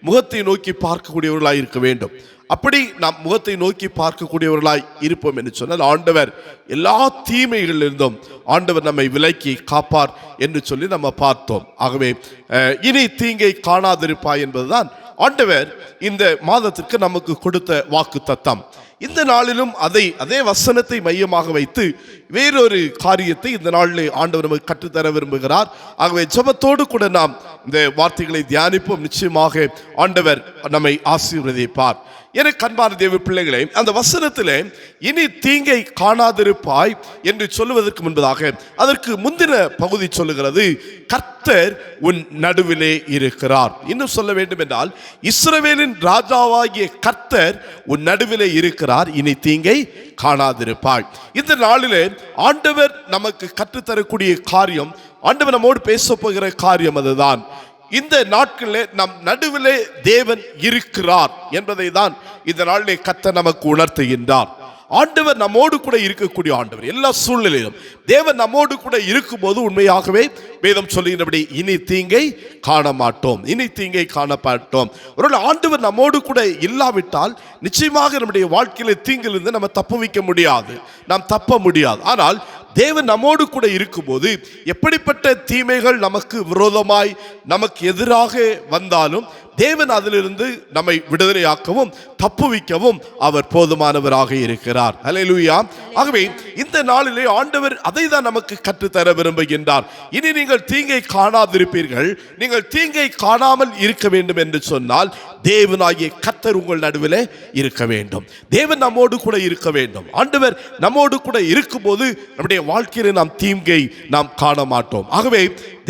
முகத்தை நோக்கி பார்க்கக்கூடியவர்களாய் இருக்க வேண்டும். அப்படி நாம் முகத்தை நோக்கி பார்க்கக்கூடியவர்களாய் இருப்போம் என்று சொன்னால் ஆண்டவர் எல்லா தீமைகளிலிருந்தும் ஆண்டவர் நம்மை விலக்கி காப்பார் என்று சொல்லி நம்ம பார்த்தோம். ஆகவே இனி தீங்கை காணாதிருப்பாய் என்பதுதான் ஆண்டவர் இந்த மாதத்திற்கு நமக்கு கொடுத்த வாக்குத்தத்தம். இந்த நாளிலும் அதே வசனத்தை மையமாக வைத்து வேறொரு காரியத்தை இந்த நாளிலே ஆண்டவர் நமக்கு கற்றுத்தர விரும்புகிறார். ஆகவே ஜெபத்தோடு கூட நாம் இந்த வார்த்தைகளை தியானிப்போம். நிச்சயமாக ஆண்டவர் நம்மை ஆசீர்வதிப்பார். எனக்கு அன்பான தேவ பிள்ளைகளே, அந்த வசனத்திலே இனி தீங்கை காணாதிருப்பாய் என்று சொல்லுவதற்கு முன்பதாக அதற்கு முந்தின பகுதி சொல்லுகிறது, கர்த்தர் உன் நடுவிலே இருக்கிறார். இன்னும் சொல்ல வேண்டும் என்றால், இஸ்ரவேலின் ராஜாவாகிய கர்த்தர் உன் நடுவிலே இருக்கிறார், இனி தீங்கை காணாதிருப்பாய். இந்த நாளிலே ஆண்டவர் நமக்கு கற்றுத்தரக்கூடிய காரியம், ஆண்டவர் நம்மோடு பேச போகிற காரியம் அதுதான். இந்த நாட்களிலே நம் நடுவிலே தேவன் இருக்கிறார் என்பதை தான் இந்த நாளிலே கர்த்தர் நமக்கு உணர்த்துகின்றார். ஆண்டவர் நம்மோடு கூட இருக்கக்கூடிய ஆண்டவர். எல்லா சூழ்நிலையிலும் தேவன் நம்மோடு கூட இருக்கும்போது உண்மையாகவே வேதம் சொல்லுகிறபடி இனி தீங்கை காண மாட்டோம், இனி தீங்கை காணப்பட்டோம். ஒரு ஆண்டவர் நம்மோடு கூட இல்லாவிட்டால் நிச்சயமாக நம்முடைய வாழ்க்கையில தீங்கிலிருந்து நம்ம தப்புவிக்க முடியாது, நாம் தப்ப முடியாது. ஆனால் தேவன் நம்மோடு கூட இருக்கும்போது எப்படிப்பட்ட தீமைகள் நமக்கு விரோதமாய் நமக்கு எதிராக வந்தாலும் தேவன் அதிலிருந்து நம்மை விடுதலையாக்கவும் தப்புவிக்கவும் அவர் போதுமானவராக இருக்கிறார். அல்லேலூயா. ஆகவே இந்த நாளிலே ஆண்டவர் அதை தான் நமக்கு கற்றுத்தர விரும்புகின்றார். இனி நீங்கள் தீங்கை காணாதிருப்பீர்கள், நீங்கள் தீங்கை காணாமல் இருக்க வேண்டும் என்று சொன்னால் தேவனாகிய கர்த்தர் உங்கள் நடுவிலே இருக்க வேண்டும், தேவன் நம்மோடு கூட இருக்க வேண்டும். ஆண்டவர் நம்மோடு கூட இருக்கும்போது நம்முடைய வாழ்க்கையில நாம் தீங்கை நாம் காண மாட்டோம். ஆகவே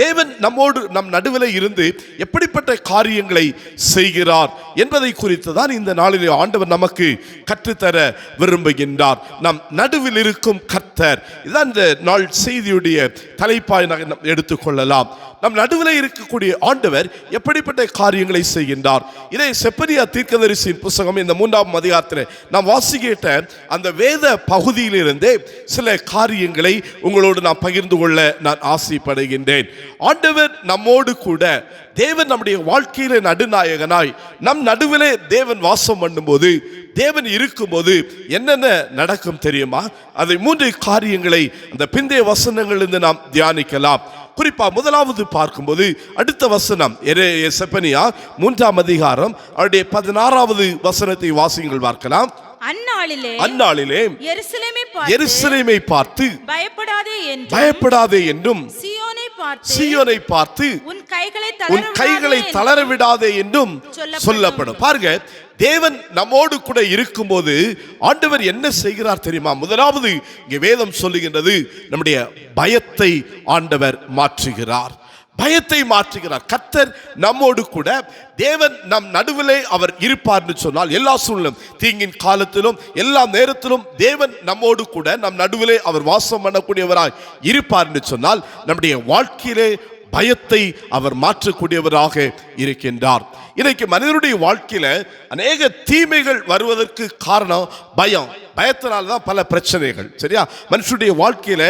தேவன் நம்மோடு நம் நடுவில் இருந்து எப்படிப்பட்ட காரியங்களை செய்கிறார் என்பதை குறித்து தான் இந்த நாளிலே ஆண்டவர் நமக்கு கற்றுத்தர விரும்புகின்றார். நம் நடுவில் இருக்கும் கர்த்தர், இதுதான் இந்த நாள் செய்தியுடைய தலைப்பாய் எடுத்துக்கொள்ளலாம். நம் நடுவில் இருக்கக்கூடிய ஆண்டவர் எப்படிப்பட்ட காரியங்களை செய்கின்றார். இதை செப்பனியா தீர்க்கதரிசியின் புத்தகம் இந்த 3ஆம் அதிகாரத்தில் நாம் வாசிக்கிட்ட அந்த வேத பகுதியிலிருந்தே சில காரியங்களை உங்களோடு நான் பகிர்ந்து கொள்ள நான் ஆசைப்படுகின்றேன். ஆண்டவர் நம்மோடு கூட, தேவன் நம்முடைய வாழ்க்கையில நடுநாயகனாய் நம் நடுவிலே தேவன் வாசம் பண்ணும்போது, தேவன் இருக்கும்போது என்னென்ன நடக்கும் தெரியுமா? அதை 3 காரியங்களை அந்த பிந்தைய வசனங்களிலிருந்து நாம் தியானிக்கலாம். குறிப்பா முதலாவது பார்க்கும்போது அடுத்த வசனம் செப்பனியா 3ஆம் அதிகாரம் அவருடைய 16வது வசனத்தை வாசியுங்கள் பார்க்கலாம். அந்நாளிலே எருசலேமை பார்த்து பயப்படாதே என்றும் சீயோனை பார்த்து உன் கைகளை தளர விடாதே என்றும் சொல்லப்படும். பாருங்க, தேவன் நம்மோடு கூட இருக்கும்போது ஆண்டவர் என்ன செய்கிறார் தெரியுமா? முதலாவது இங்கே வேதம் சொல்லுகின்றது, நம்முடைய பயத்தை ஆண்டவர் மாற்றுகிறார், பயத்தை மாற்றுகிறார். கர்த்தர் நம்மோடு கூட, தேவன் நம் நடுவிலே அவர் இருப்பார்னு சொன்னால் எல்லா சூழ்நிலும் தீங்கின் காலத்திலும் எல்லா நேரத்திலும் தேவன் நம்மோடு கூட நம் நடுவிலே அவர் வாசம் பண்ணக்கூடியவராய் இருப்பார்னு சொன்னால் நம்முடைய வாழ்க்கையிலே பயத்தை அவர் மாற்றக்கூடியவராக இருக்கின்றார். இன்னைக்கு மனிதனுடைய வாழ்க்கையில அநேக தீமைகள் வருவதற்கு காரணம் பயம். பயத்தினால்தான் பல பிரச்சனைகள். சரியா? மனுஷனுடைய வாழ்க்கையில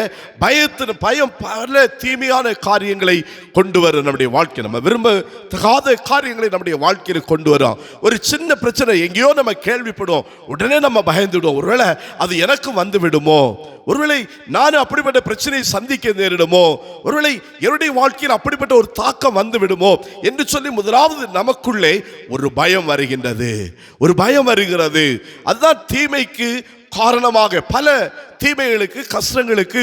பயம் பல தீமையான காரியங்களை கொண்டு வரும். நம்முடைய வாழ்க்கை நம்ம விரும்பத்தகாத காரியங்களை நம்முடைய வாழ்க்கையில கொண்டு வரும். ஒரு சின்ன பிரச்சனை எங்கேயோ நம்ம கேள்விப்படுவோம், உடனே நம்ம பயந்துடுவோம். ஒருவேளை அது எனக்கு வந்து விடுமோ, ஒருவேளை நான் அப்படிப்பட்ட பிரச்சனையை சந்திக்க நேரிடுமோ, ஒருவேளை என்னுடைய வாழ்க்கையில் அப்படிப்பட்ட ஒரு தாக்கம் வந்து விடுமோ என்று சொல்லி முதலாவது நமக்குள்ளே ஒரு பயம் வருகின்றது, ஒரு பயம் வருகிறது. அதுதான் தீமைக்கு காரணமாக, பல தீமைகளுக்கு கஷ்டங்களுக்கு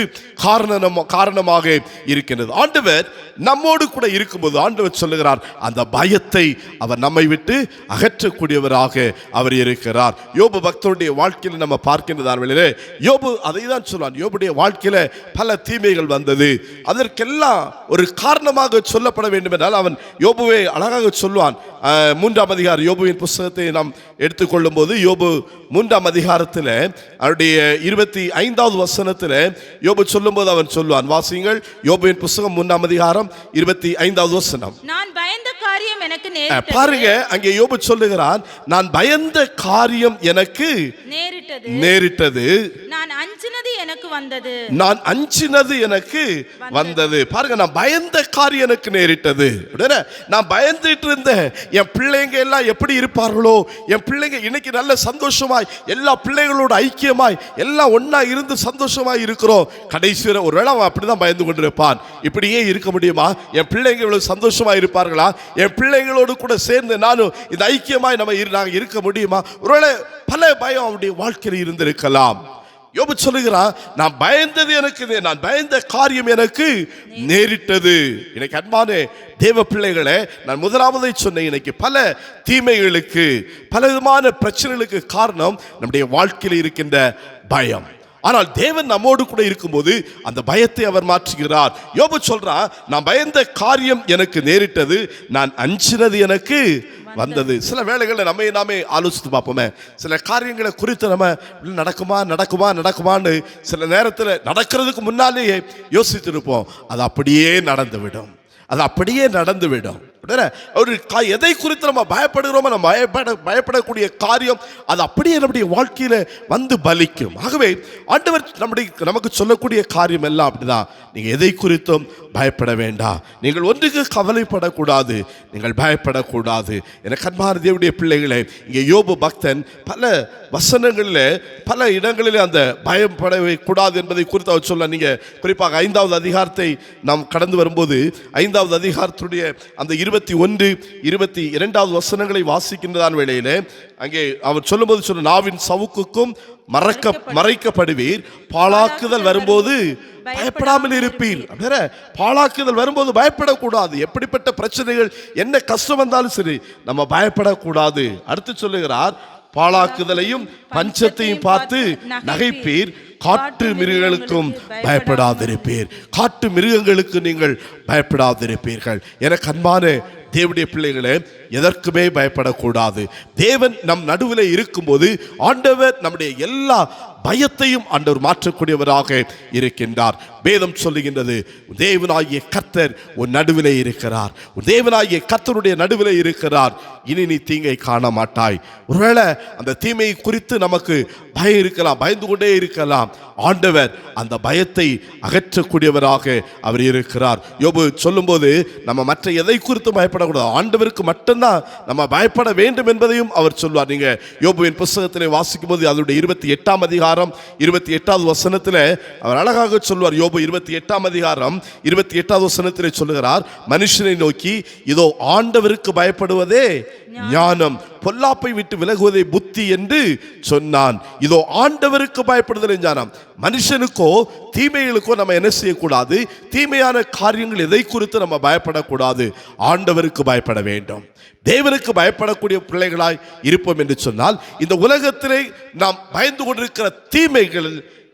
காரணமாக இருக்கின்றது. ஆண்டவர் நம்மோடு கூட இருக்கும்போது ஆண்டவர் சொல்லுகிறார், அந்த பயத்தை அவர் நம்மை விட்டு அகற்றக்கூடியவராக அவர் இருக்கிறார். யோபு பக்தருடைய வாழ்க்கையில் நம்ம பார்க்கின்றதால் யோபு அதை தான் சொல்வான். யோபுடைய வாழ்க்கையில பல தீமைகள் வந்தது, அதற்கெல்லாம் ஒரு காரணமாக சொல்லப்பட வேண்டும் என்றால் அவன் யோபுவை அழகாக சொல்வான். 3ஆம் அதிகாரம் யோபுவின் புத்தகத்தை நாம் எடுத்துக்கொள்ளும் போது யோபு 3ஆம் அதிகாரத்தில் அவருடைய 25வது வசனத்தில் யோபு சொல்லும்போது அவன் சொல்வான். வாசிங்கள் யோபுவின் புத்தகம் 3ஆம் அதிகாரம் 25வது வசனம். நான் பயந்த காரியம் எனக்கு நேரிட்டது. பாருங்க, அங்கே யோபு சொல்லுகிறான், நான் பயந்த காரியம் எனக்கு நேரிட்டது, நான் அஞ்சினது எனக்கு வந்தது. பாருங்க, நான் பயந்த காரியம் எனக்கு நேரிட்டது. நான் பயந்துட்டு இருந்தேன், என் பிள்ளைங்க எல்லாம் எப்படி இருப்பார்களோ, என் பிள்ளைங்க இன்னைக்கு நல்ல சந்தோஷமாய் எல்லா பிள்ளைகளோட ஐக்கியமாய் எல்லாம் ஒன்னா இருந்து சந்தோஷமாய் இருக்கிறோம். கடைசி வரை ஒருவேளை அவன் அப்படிதான் பயந்து கொண்டிருப்பான். இப்படியே இருக்க முடியுமா? என் பிள்ளைங்க இவ்வளவு சந்தோஷமா இருப்பார்களா? என் பிள்ளைங்களோடு கூட சேர்ந்து நானும் இந்த ஐக்கியமாய் நாங்கள் இருக்க முடியுமா? ஒருவேளை பல பயம் அவனுடைய வாழ்க்கையில் இருந்திருக்கலாம். யோபு சொல்லுகிறான், நான் பயந்த காரியம் எனக்கு நேரிட்டது. இன்னைக்கு அன்பான தேவ பிள்ளைகளே, நான் முதலாவதை சொன்னேன், இன்னைக்கு பல தீமைகளுக்கு பல விதமான பிரச்சனைகளுக்கு காரணம் நம்முடைய வாழ்க்கையில் இருக்கின்ற பயம். ஆனால் தேவன் நம்மோடு கூட இருக்கும்போது அந்த பயத்தை அவர் மாற்றுகிறார். யோபு சொல்றான், நான் பயந்த காரியம் எனக்கு நேரிட்டது, நான் அஞ்சினது எனக்கு வந்தது. சில வேளைகளில் நம்மை நாமே ஆலோசித்து பார்ப்போமே, சில காரியங்களை குறித்து நம்ம நடக்குமான்னு சில நேரத்தில் நடக்கிறதுக்கு முன்னாலேயே யோசித்து இருப்போம். அது அப்படியே நடந்துவிடும். ஒரு எதை குறித்து நம்ம பயப்படுகிறோமோ நம்ம பயப்படக்கூடிய காரியம் அது அப்படியே நம்முடைய வாழ்க்கையில வந்து பலிக்கும். ஆகவே ஆண்டவர் நமக்கு சொல்லக்கூடிய காரியம் எல்லாம் அப்படிதான். நீங்க எதை குறித்தும் பயப்பட வேண்டாம், நீங்கள் ஒன்றுக்கு கவலைப்படக்கூடாது, நீங்கள் பயப்படக்கூடாது. என கண்பான தேவனுடைய பிள்ளைகளே, இங்கே யோபு பக்தன் பல வசனங்களில் பல இடங்களில் அந்த பயப்படவே கூடாது என்பதை குறித்து அவர் சொல்ல. நீங்க குறிப்பாக 5வது அதிகாரத்தை நாம் கடந்து வரும்போது 5வது அதிகாரத்துடைய அந்த 21, 22வது வசனங்களை வாசிக்கின்றதான வேளையிலே அங்கே அவர் சொல்லும்போது சொன்ன, நாவின் சவுக்குக்கும் மறைக்கப்படுவீர், பாழாக்குதல் வரும்போது பயப்படாமல் இருப்பீர். பாழாக்குதல் வரும்போது பயப்படக்கூடாது. எப்படிப்பட்ட பிரச்சனைகள் என்ன கஷ்டம் வந்தாலும் சரி நம்ம பயப்படக்கூடாது. அடுத்து சொல்லுகிறார், பாழாக்குதலையும் பஞ்சத்தையும் பார்த்து நகைப்பீர், காட்டு மிருகங்களுக்கும் பயப்படாதிருப்பீர். காட்டு மிருகங்களுக்கு நீங்கள் பயப்படாதிருப்பீர்கள். என அன்பான தேவனுடைய பிள்ளைகளே, எதற்குமே பயப்படக்கூடாது. தேவன் நம் நடுவில் இருக்கும்போது ஆண்டவர் நம்முடைய எல்லா பயத்தையும் ஆண்டவர் மாற்றக்கூடியவராக இருக்கின்றார். வேதம் சொல்லுகின்றது, தேவனாகிய கர்த்தர் உன் நடுவிலே இருக்கிறார், தேவனாகிய கர்த்தருடைய நடுவிலே இருக்கிறார், இனி நீ தீங்கை காண மாட்டாய். ஒருவேளை அந்த தீமையை குறித்து நமக்கு பயம் இருக்கலாம், பயந்து கொண்டே இருக்கலாம். ஆண்டவர் அந்த பயத்தை அகற்றக்கூடியவராக அவர் இருக்கிறார். யோபு சொல்லும்போது நம்ம மற்ற எதை குறித்து பயப்படக்கூடாது, ஆண்டவருக்கு மட்டும்தான் நம்ம பயப்பட வேண்டும் என்பதையும் அவர் சொல்வார். நீங்க யோபுவின் புத்தகத்திலே வாசிக்கும் போது அதனுடைய 28ஆம் அதிகாரம் 28வது வசனத்தில் அவர் அழகாக சொல்வார். யோபு 28ஆம் அதிகாரம் 28வது வசனத்திலே சொல்லுகிறார், மனுஷனை நோக்கி இதோ ஆண்டவருக்கு பயப்படுவதே ஞானம், பொல்லாப்பை விட்டு விலகுவதை புத்தி என்று சொன்னான். இதோ ஆண்டவருக்கு பயப்படுதல் ஞானம். மனுஷனுக்கோ தீமைகளுக்கோ நம்ம என்ன செய்யக்கூடாது, தீமையான காரியங்கள் எதை குறித்து நம்ம பயப்படக்கூடாது, ஆண்டவருக்கு பயப்பட வேண்டும். தேவனுக்கு பயப்படக்கூடிய பிள்ளைகளாய் இருப்போம் என்று சொன்னால் இந்த உலகத்திலே நாம் பயந்து கொண்டிருக்கிற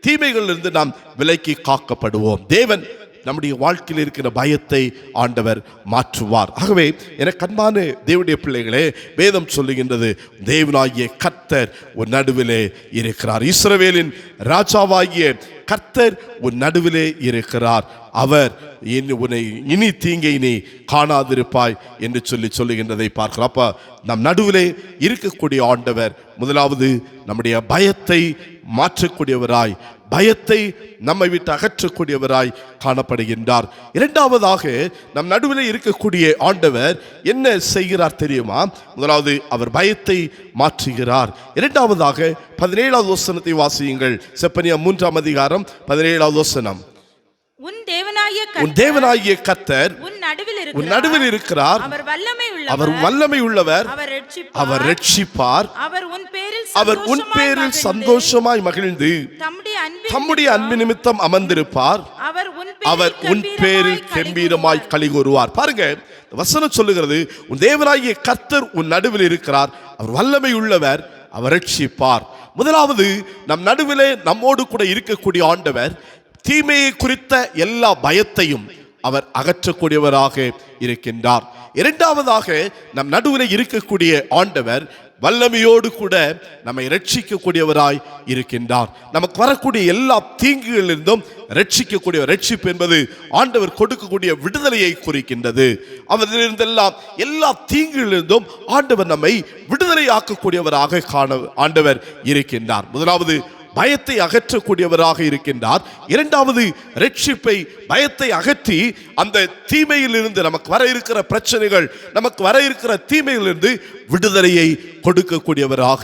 தீமைகளிலிருந்து நாம் விலக்கி காக்கப்படுவோம். தேவன் நம்முடைய வாழ்க்கையில் இருக்கிற பயத்தை ஆண்டவர் மாற்றுவார். ஆகவே எனக்கு அன்பான தேவனுடைய பிள்ளைகளே, வேதம் சொல்லுகின்றது, தேவனாகிய கர்த்தர் உன் நடுவிலே இருக்கிறார். இஸ்ரவேலின் ராஜாவாகிய கர்த்தர் உன் நடுவிலே இருக்கிறார். அவர் உன்னை இனி தீங்கை நீ காணாதிருப்பாய் என்று சொல்லுகின்றதை பார்க்கிறோம். அப்ப நம் நடுவிலே இருக்கக்கூடிய ஆண்டவர் முதலாவது நம்முடைய பயத்தை மாற்றக்கூடியவராய், பயத்தை நம்மை விட்டு அகற்றக்கூடியவராய் காணப்படுகின்றார். இரண்டாவதாக நம் நடுவில் இருக்கக்கூடிய ஆண்டவர் என்ன செய்கிறார் தெரியுமா? முதலாவது அவர் பயத்தை மாற்றுகிறார். இரண்டாவதாக 17வது வசனத்தை வாசியுங்கள். செப்பனியா 3ஆம் அதிகாரம் 17வது வசனம். உன் தேவனாகிய கர்த்தர் உன் நடுவில் இருக்கிறார், அவர் வல்லமை உள்ளவர், அவர் ரட்சிப்பார், அவர் உன் பேரில் சந்தோஷமாய் மகிழ்ந்து தம்முடைய அன்பு நிமித்தம் அமர்ந்திருப்பார், அவர் உன் பேரில் கம்பீரமாய் களி கூறுவார். பாருங்க, வசனம் சொல்லுகிறது, உன் தேவனாகிய கர்த்தர் உன் நடுவில் இருக்கிறார், அவர் வல்லமை உள்ளவர், அவர் ரட்சிப்பார். முதலாவது நம் நடுவிலே நம்மோடு கூட இருக்கக்கூடிய ஆண்டவர் தீமையை குறித்த எல்லா பயத்தையும் அவர் அகற்றக்கூடியவராக இருக்கின்றார். இரண்டாவதாக நம் நடுவில் இருக்கக்கூடிய ஆண்டவர் வல்லமையோடு கூட நம்மை ரட்சிக்கக்கூடியவராய் இருக்கின்றார். நமக்கு வரக்கூடிய எல்லா தீங்குகளிலிருந்தும் ரட்சிக்கக்கூடிய ரட்சிப்பு என்பது ஆண்டவர் கொடுக்கக்கூடிய விடுதலையை குறிக்கின்றது. அவரிலிருந்தெல்லாம் எல்லா தீங்குகளிலிருந்தும் ஆண்டவர் நம்மை விடுதலை ஆக்கக்கூடியவராக ஆண்டவர் இருக்கின்றார். முதலாவது பயத்தை அகற்றக்கூடியவராக இருக்கின்றார். இரண்டாவது ரட்சிப்பை, பயத்தை அகற்றி அந்த தீமையிலிருந்து, நமக்கு வர இருக்கிற பிரச்சனைகள், நமக்கு வர இருக்கிற தீமையிலிருந்து விடுதலையை கொடுக்கக்கூடியவராக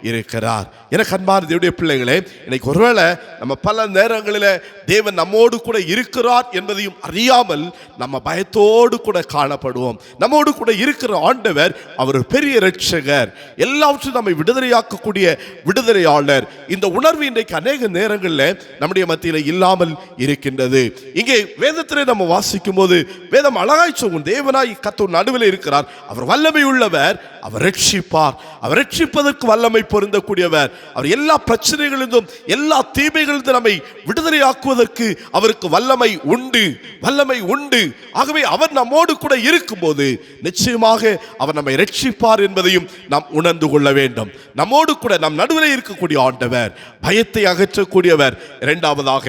இருக்கிறார். எனக்கு அன்பான தேவனுடைய பிள்ளைகளே, இன்னைக்கு ஒருவேளை நம்ம பல நேரங்களில் தேவன் நம்மோடு கூட இருக்கிறார் என்பதையும் அறியாமல் நம்ம பயத்தோடு கூட காணப்படுவோம். நம்மோடு கூட இருக்கிற ஆண்டவர் அவர் பெரிய இரட்சகர், எல்லாவற்றையும் நம்மை விடுதலையாக்கக்கூடிய விடுதலையாளர். இந்த உணர்வு இன்றைக்கு அநேக நேரங்களில் நம்முடைய மத்தியில் இல்லாமல் இருக்கின்றது. இங்கே வேதத்திலே நம்ம வாசிக்கும் போது வேதம் அழகாய் சொல்லும், தேவனாய் கர்த்தர் நடுவில் இருக்கிறார், அவர் வல்லமை உள்ளவர், அவர் ரட்சிப்பார், அவர் ரட்சிப்பதற்கு வல்லமை பொருந்தக்கூடியவர், அவர் எல்லா பிரச்சனைகளிலிருந்தும் எல்லா தீமைகளிலிருந்து நம்மை விடுதலையாக்குவதற்கு அவருக்கு வல்லமை உண்டு, வல்லமை உண்டு. ஆகவே அவர் நம்மோடு கூட இருக்கும்போது நிச்சயமாக அவர் நம்மை ரட்சிப்பார் என்பதையும் நாம் உணர்ந்து கொள்ள வேண்டும். நம்மோடு கூட நம் நடுவில் இருக்கக்கூடிய ஆண்டவர் பயத்தை அகற்றக்கூடியவர். இரண்டாவதாக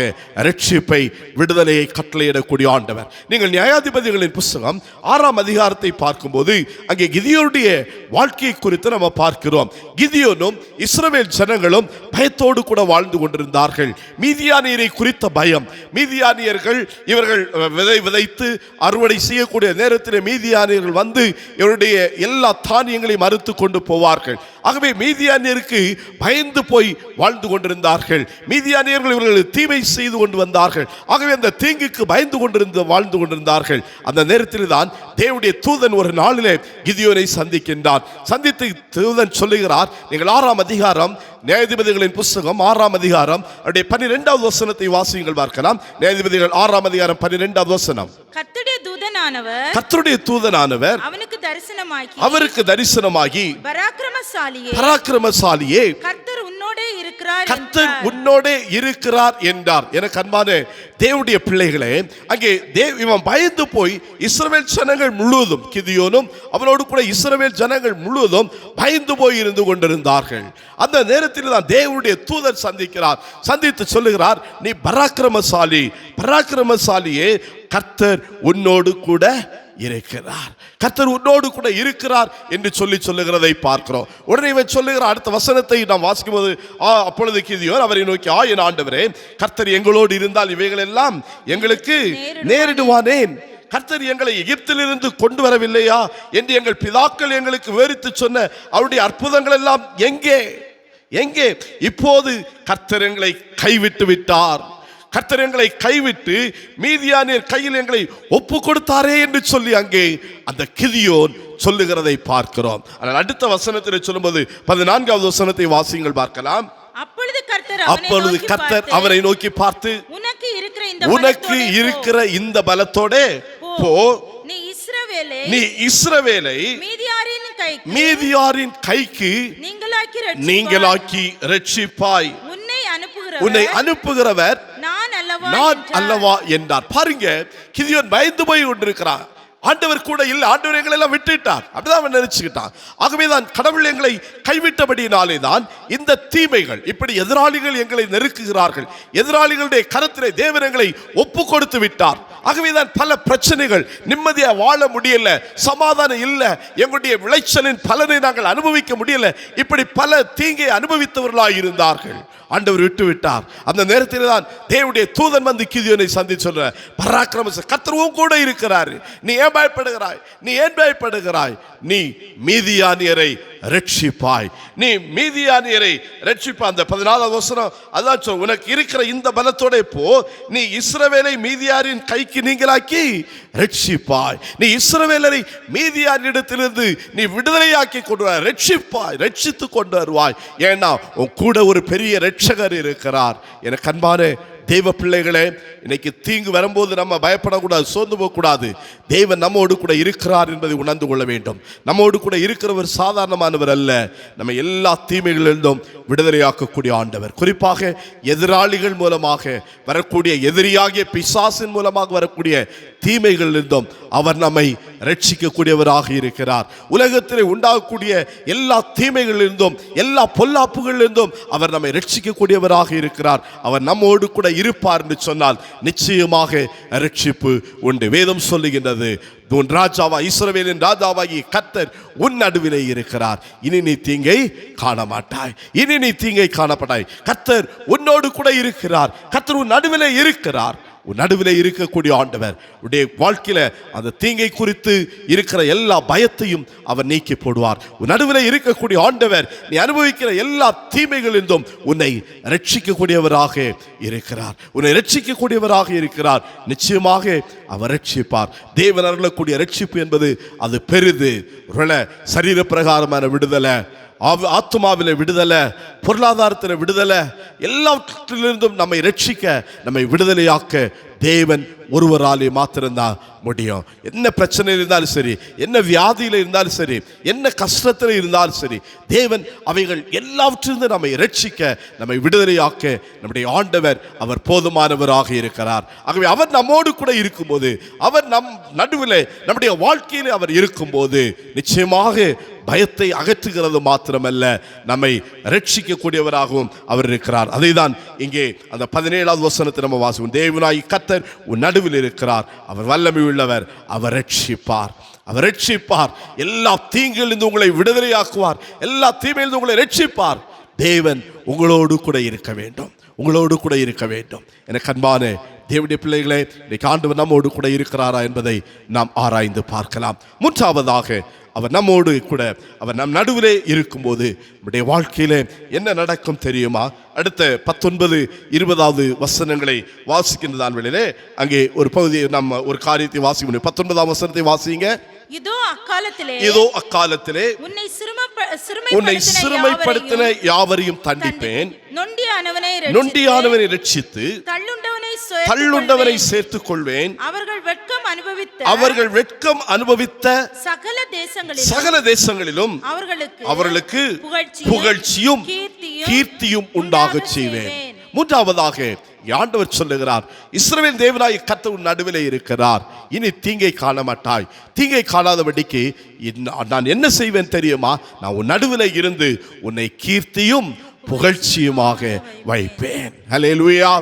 ரட்சிப்பை, விடுதலையை கட்டளையிடக்கூடிய ஆண்டவர். நீங்கள் நியாயாதிபதிகளின் புஸ்தகம் 6ஆம் அதிகாரத்தை பார்க்கும்போது அங்கே கிதியோனுடைய வாழ்க்கையை குறித்து நம்ம பார்க்கிறோம். கிதியோனும் இஸ்ரவேல் ஜனங்களும் பயத்தோடு கூட வாழ்ந்து கொண்டிருந்தார்கள். மீதியானியரை குறித்த பயம். மீதியானியர்கள் இவர்கள் விதைத்து அறுவடை செய்யக்கூடிய நேரத்தில் மீதியானியர்கள் வந்து இவருடைய எல்லா தானியங்களையும் மறுத்து கொண்டு போவார்கள். ஆகவே மீதியானியருக்கு பயந்து போய் வாழ்ந்து கொண்டிருந்தார்கள். மீதியானியர்கள் இவர்களுக்கு தீமை செய்து கொண்டு வந்தார்கள். ஆகவே அந்த தீங்குக்கு பயந்து வாழ்ந்து கொண்டிருந்தார்கள். அந்த நேரத்தில் தான் தேவனுடைய தூதன் ஒரு நாளிலே கிதியோனை சந்திக்கின்றார். சந்தித்து தூதன் சொல்லுகிறார், நீங்கள் 6ஆம் அதிகாரம் நியாயாதிபதிகளின் புஸ்தகம் 6ஆம் அதிகாரம் 12வது வசனத்தை வாசியுங்கள் பார்க்கலாம். நியாயாதிபதிகள் 6ஆம் அதிகாரம் 12வது வசனம். கர்த்தருடைய தூதனானவர் அவருக்கு தரிசனமாகி பராக்கிரமசாலியே கர்த்தர் உன்னோடே இருக்கிறார் என்றார். எனக்கு அன்பான தேவனுடைய பிள்ளைகளே, அங்கே இவன் பயந்து போய் இஸ்ரவேல் ஜனங்கள் முழுவதும், கிதியோனும் அவனோடு கூட இஸ்ரவேல் ஜனங்கள் முழுவதும் பயந்து போய் இருந்து கொண்டிருந்தார்கள். அந்த நேரத்தில் தான் தேவனுடைய தூதர் சந்திக்கிறார். சந்தித்து சொல்லுகிறார், நீ பராக்கிரமசாலியே, கர்த்தர் உன்னோடு கூட இருக்கிறார். கர்த்தர் உன்னோடு கூட இருக்கிறார் என்று சொல்லுகிறதை பார்க்கிறோம். உடனே இவன் சொல்லுகிற அடுத்த வசனத்தை நாம் வாசிக்கும் போது, அப்பொழுது கிதியோன் அவரை நோக்கி, என் ஆண்டவரே, கர்த்தர் எங்களோடு இருந்தால் இவைகள் எல்லாம் எங்களுக்கு நேரிடுவானேன்? கர்த்தர் எங்களை எகிப்திலிருந்து கொண்டு வரவில்லையா என்று எங்கள் பிதாக்கள் எங்களுக்கு விவரித்து சொன்ன அவருடைய அற்புதங்கள் எல்லாம் எங்கே? இப்போது கர்த்தர் எங்களை கைவிட்டு விட்டார். கர்த்தர் எங்களை கைவிட்டு மீதியானியர் கையில் எங்களை ஒப்பு கொடுத்தாரே என்று சொல்லி அங்கே அந்த கிதியோன் சொல்லுகிறதை பார்க்கிறோம். ஆனால் அடுத்த வசனத்தில் சொல்லும்போது 14வது வசனத்தை வாசியுங்கள் பார்க்கலாம். அப்பொழுது கர்த்தர் அவரை நோக்கி பார்த்து, உனக்கு இருக்கிற இந்த பலத்தோட போ, நீ இஸ்ரவேலை மீதியாரின் கைக்கு நீங்களாக்கி ரட்சிப்பாய். உன்னை அனுப்புகிறவர் நான் அல்லவா என்றார். பாருங்க, கிதியோன் பயந்து போய் கொண்டிருக்கிறார். ஆண்டவர் கூட இல்லை, ஆண்டவர் எங்களை எல்லாம் விட்டுட்டார், அப்படிதான் அவன் நினைச்சுக்கிட்டான். ஆகவேதான் கடவுள் எங்களை கைவிட்டபடியினாலே தான் இந்த தீமைகள், இப்படி எதிராளிகள் எங்களை நெருக்குகிறார்கள். எதிராளிகளுடைய கரத்திலே தேவன் எங்களை ஒப்பு கொடுத்து விட்டார். ஆகவேதான் பல பிரச்சனைகள், நிம்மதியா வாழ முடியல, சமாதானம் இல்லை, எங்களுடைய விளைச்சலின் பலனை நாங்கள் அனுபவிக்க முடியல, இப்படி பல தீங்கை அனுபவித்தவர்களாக இருந்தார்கள். ஆண்டவர் விட்டு விட்டார். அந்த நேரத்தில் தான் தேவனுடைய தூதன் வந்து கிதியோனை சந்தித்து சொல்ற, பராக்கிரமசாலி, கர்த்தர் கூட இருக்கிறார், நீ ஏன் பயப்படுகிறாய்? நீ மீதியானியரை ரட்சிப்பாய். அந்த 14வது வசனம் அதான் சொல், உனக்கு இருக்கிற இந்த பலத்தோட போ, நீ இஸ்ரவேலை மீதியாரின் கைக்கு நீங்களாக்கி ரட்சிப்பாய். நீ இஸ்ரவேலரை மீதியாரிடத்திலிருந்து நீ விடுதலையாக்கி கொண்டு வர, ரட்சித்து கொண்டு வருவாய். ஏன்னா உன் கூட ஒரு பெரிய ரட்சகர் இருக்கிறார். எனக்கு அன்பான தெய்வ பிள்ளைகளே, இன்னைக்கு தீங்கு வரும்போது நம்ம பயப்படக்கூடாது, சோர்ந்து போகக்கூடாது. தேவன் நம்மோடு கூட இருக்கிறார் என்பதை உணர்ந்து கொள்ள வேண்டும். நம்மோடு கூட இருக்கிறவர் சாதாரணமானவர் அல்ல, நம்ம எல்லா தீமைகளிலிருந்தும் விடுதலையாக்கக்கூடிய ஆண்டவர். குறிப்பாக எதிராளிகள் மூலமாக வரக்கூடிய, எதிரியாகிய பிசாசின் மூலமாக வரக்கூடிய தீமைகளிலிருந்தும் அவர் நம்மை ரட்சிக்கக்கூடியவராக இருக்கிறார். உலகத்திலே உண்டாகக்கூடிய எல்லா தீமைகளிலிருந்தும், எல்லா பொல்லாப்புகளிலிருந்தும் அவர் நம்மை ரட்சிக்கக்கூடியவராக இருக்கிறார். அவர் நம்மோடு கூட இருப்பார் என்று சொன்னால் நிச்சயமாக ரட்சிப்பு உண்டு. வேதம் சொல்லுகின்றது, உன் ராஜாவா, இஸ்ரவேலின் ராஜாவாகி கர்த்தர் உன் நடுவிலே இருக்கிறார், இனி நீ தீங்கை காணப்பட்டாய். கர்த்தர் உன்னோடு கூட இருக்கிறார். கர்த்தர் உன் நடுவிலே இருக்கிறார். உன் நடுவிலே இருக்கக்கூடிய ஆண்டவர் உடைய வாழ்க்கையில அந்த தீங்கை குறித்து இருக்கிற எல்லா பயத்தையும் அவர் நீக்கி போடுவார். உன் நடுவிலே இருக்கக்கூடிய ஆண்டவர் நீ அனுபவிக்கிற எல்லா தீமைகளிலிருந்தும் உன்னை ரட்சிக்கக்கூடியவராக இருக்கிறார். நிச்சயமாக அவர் ரட்சிப்பார். தேவன் அருளக்கூடிய ரட்சிப்பு என்பது அது பெரிது. சரீர பிரகாரமான விடுதலை, ஆத்மாவில விடுதலை, பொருளாதாரத்தில் விடுதலை, எல்லாவற்றிலிருந்தும் நம்மை ரட்சிக்க, நம்மை விடுதலையாக்க தேவன் ஒருவராலே மாத்திரம்தான் முடியும். என்ன பிரச்சனை இருந்தாலும் சரி, என்ன வியாதியில் இருந்தாலும் சரி, என்ன கஷ்டத்தில் இருந்தாலும் சரி, தேவன் அவைகள் எல்லாவற்றிலிருந்து நம்மை ரட்சிக்க, நம்மை விடுதலையாக்க நம்முடைய ஆண்டவர் அவர் போதுமானவராக இருக்கிறார். ஆகவே அவர் நம்மோடு கூட இருக்கும்போது, அவர் நம் நடுவில் நம்முடைய வாழ்க்கையில் அவர் இருக்கும்போது நிச்சயமாக பயத்தை அகற்றுகிறது மாத்திரமல்ல, நம்மை ரட்சிக்கக்கூடியவராகவும் அவர் இருக்கிறார். அதை தான் இங்கே அந்த 17வது வசனத்தை நம்ம வாசிப்போம். தேவனாய் கர்த்தர் உன் நடுவில் இருக்கிறார், அவர் வல்லமை உள்ளவர், அவர் ரட்சிப்பார், அவர் ரட்சிப்பார், எல்லா தீங்கிலிருந்து உங்களை விடுதலையாக்குவார், எல்லா தீமையிலிருந்து உங்களை ரட்சிப்பார். தேவன் உங்களோடு கூட இருக்க வேண்டும், உங்களோடு கூட இருக்க வேண்டும். எனக்கு அன்பான தேவனுடைய பிள்ளைகளே, இன்றைக்கு ஆண்டவர் நம்மோடு கூட இருக்கிறாரா என்பதை நாம் ஆராய்ந்து பார்க்கலாம். மூன்றாவதாக, அவர் நம்மோடு கூட, அவர் நம் நடுவிலே இருக்கும்போது நம்முடைய வாழ்க்கையிலே என்ன நடக்கும் தெரியுமா? அடுத்த 19-20வது வசனங்களை வாசிக்கின்றதான் வேளையிலே அங்கே ஒரு பகுதியை நம்ம ஒரு காரியத்தை வாசிக்க முடியும். 19ஆம் வசனத்தை வாசிங்க. இதோ அக்காலத்திலே உன்னை சிறுமைப்படுத்தின யாவரையும் தண்டிப்பேன், நொண்டியானவனை ரட்சித்து தள்ளுண்டவனை சேர்த்துக் கொள்வேன். அவர்கள் வெட்கம் அனுபவித்த சகல தேசங்களிலும் அவர்களுக்கு புகழ்ச்சியும் கீர்த்தியும் உண்டாகச் செய்வேன். மூன்றாவதாக ஆண்டவர் சொல்லுகிறார், இஸ்ரவேல் தேவனாய் கர்த்தர் நடுவிலே இருக்கிறார், இனி தீங்கை காண மாட்டாய். தீங்கை காணாதபடிக்கு நான் என்ன செய்வேன் தெரியுமா? நான் உன் நடுவிலே இருந்து உன்னை கீர்த்தியும் புகழ்ச்சியுமாக வைப்பேன். ஹல்லேலூயா.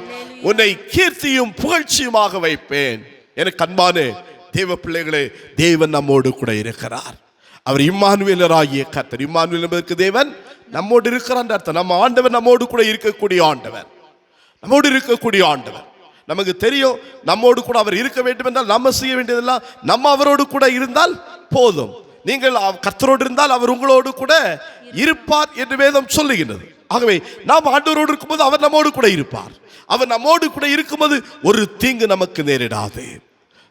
உன்னை கீர்த்தியும் புகழ்ச்சியுமாக வைப்பேன். எனக்கு அன்பான தேவ பிள்ளைகளே, தேவன் நம்மோடு கூட இருக்கிறார். அவர் இம்மானுவேலராகிய கர்த்தர். இம்மானுவேல் என்பதற்கு தேவன் நம்மோடு இருக்கிறார் அர்த்தம். நம்ம ஆண்டவர் நம்மோடு கூட இருக்கக்கூடிய ஆண்டவர், நம்மோடு இருக்கக்கூடிய ஆண்டவர். நமக்கு தெரியும், நம்மோடு கூட அவர் இருக்க வேண்டும் என்றால் நம்ம செய்ய வேண்டியதெல்லாம் நம்ம அவரோடு கூட இருந்தால் போதும். நீங்கள் கர்த்தரோடு இருந்தால் அவர் உங்களோடு கூட இருப்பார் என்று வேதம் சொல்லுகின்றது. ஆகவே நாம் ஆண்டவரோடு இருக்கும்போது அவர் நம்மோடு கூட இருப்பார். அவர் நம்மோடு கூட இருக்கும்போது ஒரு தீங்கு நமக்கு நேரிடாது.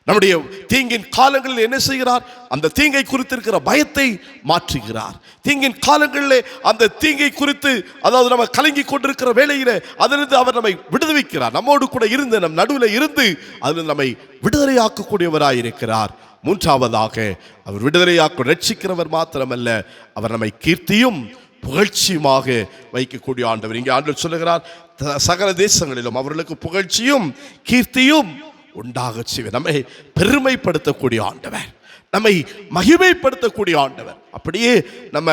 நம்முடைய தீங்கின் காலங்களில் என்ன செய்கிறார்? அந்த தீங்கை குறித்து இருக்கிற பயத்தை மாற்றுகிறார். தீங்கின் காலங்களிலே அந்த தீங்கை குறித்து, அதாவது நம்ம கலங்கி கொண்டிருக்கிற வேளையிலே அதிலிருந்து அவர் நம்மை விடுவிக்கிறார். நம்மோடு கூட இருந்து, நம் நடுவில் இருந்து அதில் நம்மை விடுதலையாக்கக்கூடியவராய் இருக்கிறார். மூன்றாவதாக, அவர் விடுதலையாக்க ரட்சிக்கிறவர் மாத்திரமல்ல, அவர் நம்மை கீர்த்தியும் புகழ்ச்சியுமாக வைக்கக்கூடிய ஆண்டவர். இங்கே ஆண்டவர் சொல்லுகிறார், சகல தேசங்களிலும் அவர்களுக்கு புகழ்ச்சியும் கீர்த்தியும் உண்டாக செய்வேன். நம்மை பெருமைப்படுத்தக்கூடிய ஆண்டவர், நம்மை மகிமைப்படுத்தக்கூடிய ஆண்டவர். அப்படியே நம்ம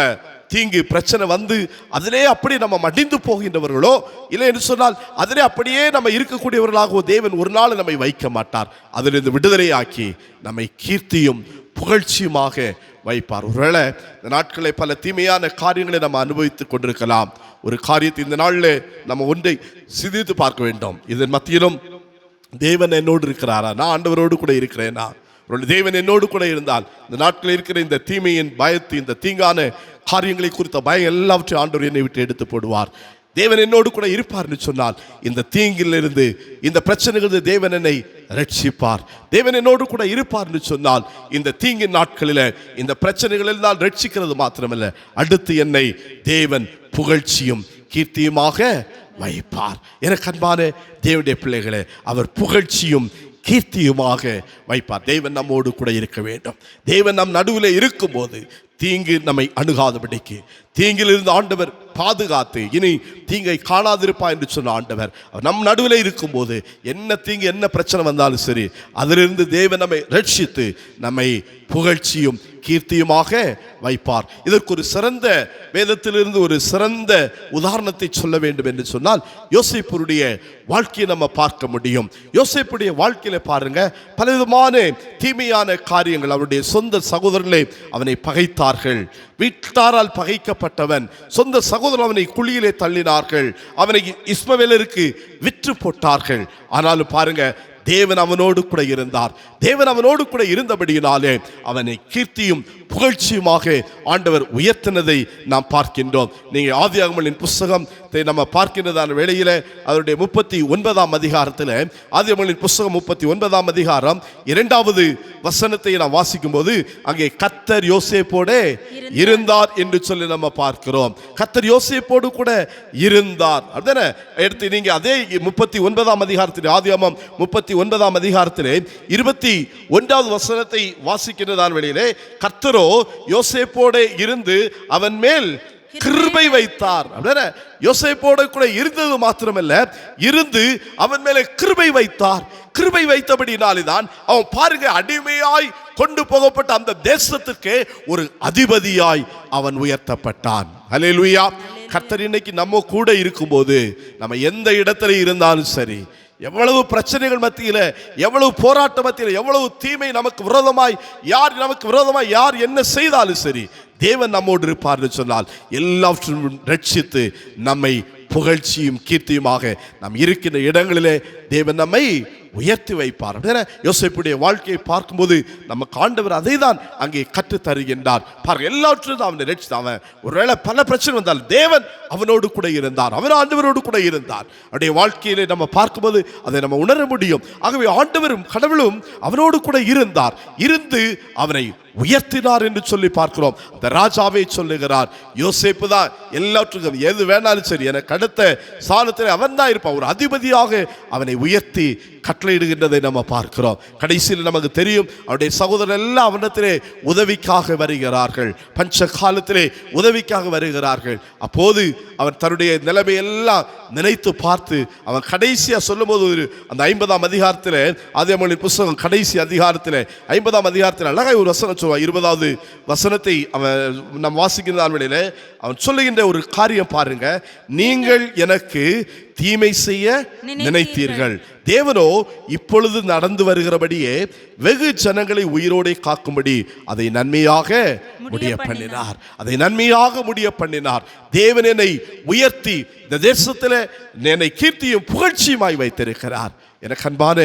தீங்கு பிரச்சனை வந்து அதிலே அப்படி நம்ம மடிந்து போகின்றவர்களோ இல்லை என்று சொன்னால் அதிலே அப்படியே நம்ம இருக்கக்கூடியவர்களாகவோ தேவன் ஒரு நாள் நம்மை வைக்க மாட்டார். அதிலிருந்து விடுதலையாக்கி நம்மை கீர்த்தியும் புகழ்ச்சியுமாக வைப்பார். ஒருவேளை இந்த நாட்களை பல தீமையான காரியங்களை நம்ம அனுபவித்துக் கொண்டிருக்கலாம். ஒரு காரியத்தை இந்த நாளில் நம்ம ஒன்றை சிந்தித்து பார்க்க வேண்டும். இதன் மத்தியிலும் தேவன் என்னோடு இருக்கிறாரா? நான் ஆண்டவரோடு கூட இருக்கிறேனா? தேவன் என்னோடு கூட இருந்தால் இந்த நாட்களில் இருக்கிற இந்த தீமையின் பயத்தை, இந்த தீங்கான காரியங்களை குறித்த பயம் எல்லாவற்றையும் ஆண்டவர் என்னை விட்டு எடுத்து போடுவார். தேவன் என்னோடு கூட இருப்பார்னு சொன்னால் இந்த தீங்கிலிருந்து, இந்த பிரச்சனைகளிலிருந்து தேவன் என்னை ரட்சிப்பார். தேவன் என்னோடு கூட இருப்பார்னு சொன்னால் இந்த தீங்கின் நாட்களில், இந்த பிரச்சனைகளில் தான் ரட்சிக்கிறது மாத்திரமல்ல, அடுத்து என்னை தேவன் புகழ்ச்சியும் கீர்த்தியுமாக வைப்பார். எனக்கு அன்பான தேவனுடைய பிள்ளைகளே, அவர் புகழ்ச்சியும் கீர்த்தியுமாக வைப்பார். தேவன் நம்மோடு கூட இருக்க வேண்டும். தேவன் நம் நடுவில் இருக்கும்போது தீங்கு நம்மை அணுகாதபடிக்கு, தீங்கிலிருந்து ஆண்டவர் பாதுகாத்து இனி தீங்கை காணாதிருப்பா என்று சொன்ன ஆண்டவர் நம் நடுவில் இருக்கும்போது என்ன தீங்கு, என்ன பிரச்சனை வந்தாலும் சரி, அதிலிருந்து தேவன் நம்மை ரட்சித்து நம்மை புகழ்ச்சியும் கீர்த்தியுமாக வைப்பார். இதற்கு ஒரு சிறந்த, வேதத்திலிருந்து ஒரு சிறந்த உதாரணத்தை சொல்ல வேண்டும் என்று சொன்னால் யோசேப்புடைய வாழ்க்கையை நம்ம பார்க்க முடியும். யோசேப்புடைய வாழ்க்கையில பாருங்க, பலவிதமான தீமையான காரியங்கள். அவருடைய சொந்த சகோதரர்களே அவனை பகைத்தார்கள். வீட்டாரால் பகைக்கப்பட்டவன், சொந்த சகோதரர் அவனை குழியிலே தள்ளினார்கள். அவனை இஸ்மவேலருக்கு விற்று போட்டார்கள். ஆனாலும் பாருங்க, தேவன் அவனோடு கூட இருந்தார். தேவன் அவனோடு கூட இருந்தபடியினாலே அவனை கீர்த்தியும் புகழ்ச்சியுமாக ஆண்டவர் உயர்த்தினதை நாம் பார்க்கின்றோம். நீங்க ஆதியாகமத்தின் புஸ்தகம் நம்ம பார்க்கின்றதான வேளையிலே அதனுடைய 39ஆம் அதிகாரத்தில், ஆதியாகமத்தின் புஸ்தகம் 39ஆம் அதிகாரம் 2வது வசனத்தை நாம் வாசிக்கும் போது அங்கே கர்த்தர் யோசேப்போடு இருந்தார் என்று சொல்லி நம்ம பார்க்கிறோம். கர்த்தர் யோசேப்போடு கூட இருந்தார். அப்படிதானே? எடுத்து நீங்க அதே 39ஆம் அதிகாரத்தில், ஆதியாகமம் 39ஆம் அதிகாரத்திலே 21வது வசனத்தை வாசிக்கின்றதான வேளையிலே, கர்த்தரோ யோசேப்போடு இருந்து அவன் மேல் கிருபை வைத்தார். அப்படிதானே? யோசேப்போடு கூட இருந்தது மாத்திரமல்ல, இருந்து அவன் மேலே கிருபை வைத்தார். கிருபை வைத்தபடினால்தான் அவன் பாருங்க, அடிமையாய் கொண்டு போகப்பட்ட அந்த தேசத்துக்கு ஒரு அதிபதியாய் அவன் உயர்த்தப்பட்டான். ஹல்லேலூயா. கர்த்தர் இன்னைக்கு நம்ம கூட இருக்கும்போது, நம்ம எந்த இடத்துல இருந்தாலும் சரி, எவ்வளவு பிரச்சனைகள் மத்தியில, எவ்வளவு போராட்ட மத்தியில, எவ்வளவு தீமை நமக்கு விரோதமாய் யார் என்ன செய்தாலும் சரி, தேவன் நம்மோடு இருப்பார் சொன்னால் எல்லாவற்றையும் ரட்சித்து நம்மை புகழ்ச்சியும் கீர்த்தியுமாக நாம் இருக்கின்ற இடங்களிலே தேவன் நம்மை உயர்த்தி வைப்பார். யோசேப்புடைய வாழ்க்கையை பார்க்கும்போது நமக்கு ஆண்டவர் அதை தான் அங்கே கற்று தருகின்றார். பாருங்க, எல்லாவற்றையும் அவனை ரட்சித்து, அவன் ஒருவேளை பல பிரச்சனை வந்தால் தேவன் அவனோடு கூட இருந்தார், அவன் ஆண்டவரோடு கூட இருந்தார். அவருடைய வாழ்க்கையிலே நம்ம பார்க்கும்போது அதை நம்ம உணர முடியும். ஆகவே ஆண்டவரும் கடவுளும் அவனோடு கூட இருந்தார், இருந்து அவனை உயர்த்தினார் என்று சொல்லி பார்க்கிறோம். அந்த ராஜாவை சொல்லுகிறார், யோசேப்பு தான் எல்லாற்றுக்கும் எது வேணாலும் சரி, எனக்கு அடுத்த ஸ்தானத்தில் அவன் தான் இருப்பான். ஒரு அதிபதியாக அவனை உயர்த்தி கட்டளையிடுகின்றதை நம்ம பார்க்கிறோம். கடைசியில் நமக்கு தெரியும், அவருடைய சகோதரர் எல்லாம் அவனிடத்திலே உதவிக்காக வருகிறார்கள், பஞ்ச காலத்திலே உதவிக்காக வருகிறார்கள். அப்போது அவன் தன்னுடைய நிலைமையெல்லாம் நினைத்து பார்த்து அவன் கடைசியா சொல்லும் போது, அந்த 50ஆம் அதிகாரத்தில், ஆதியாகமத்தின் புஸ்தகம் கடைசி அதிகாரத்தில் 50ஆம் அதிகாரத்தில் அழகாய் ஒரு வசனம் சொல்லுவான். 20வது வசனத்தை அவன் நம் வாசிக்கின்ற வேளையில அவன் சொல்லுகின்ற ஒரு காரியம் பாருங்க, நீங்கள் எனக்கு தீமை செய்ய நினைத்தீர்கள், தேவனோ இப்பொழுது நடந்து வருகிறபடியே வெகு ஜனங்களை உயிரோடே காக்கும்படி அதை நன்மையாக முடிய பண்ணினார். தேவன் என்னை உயர்த்தி இந்த தேசத்தில் என்னை கீர்த்தியும் புகழ்ச்சியுமாய் வைத்திருக்கிறார். எனக்கு அன்பான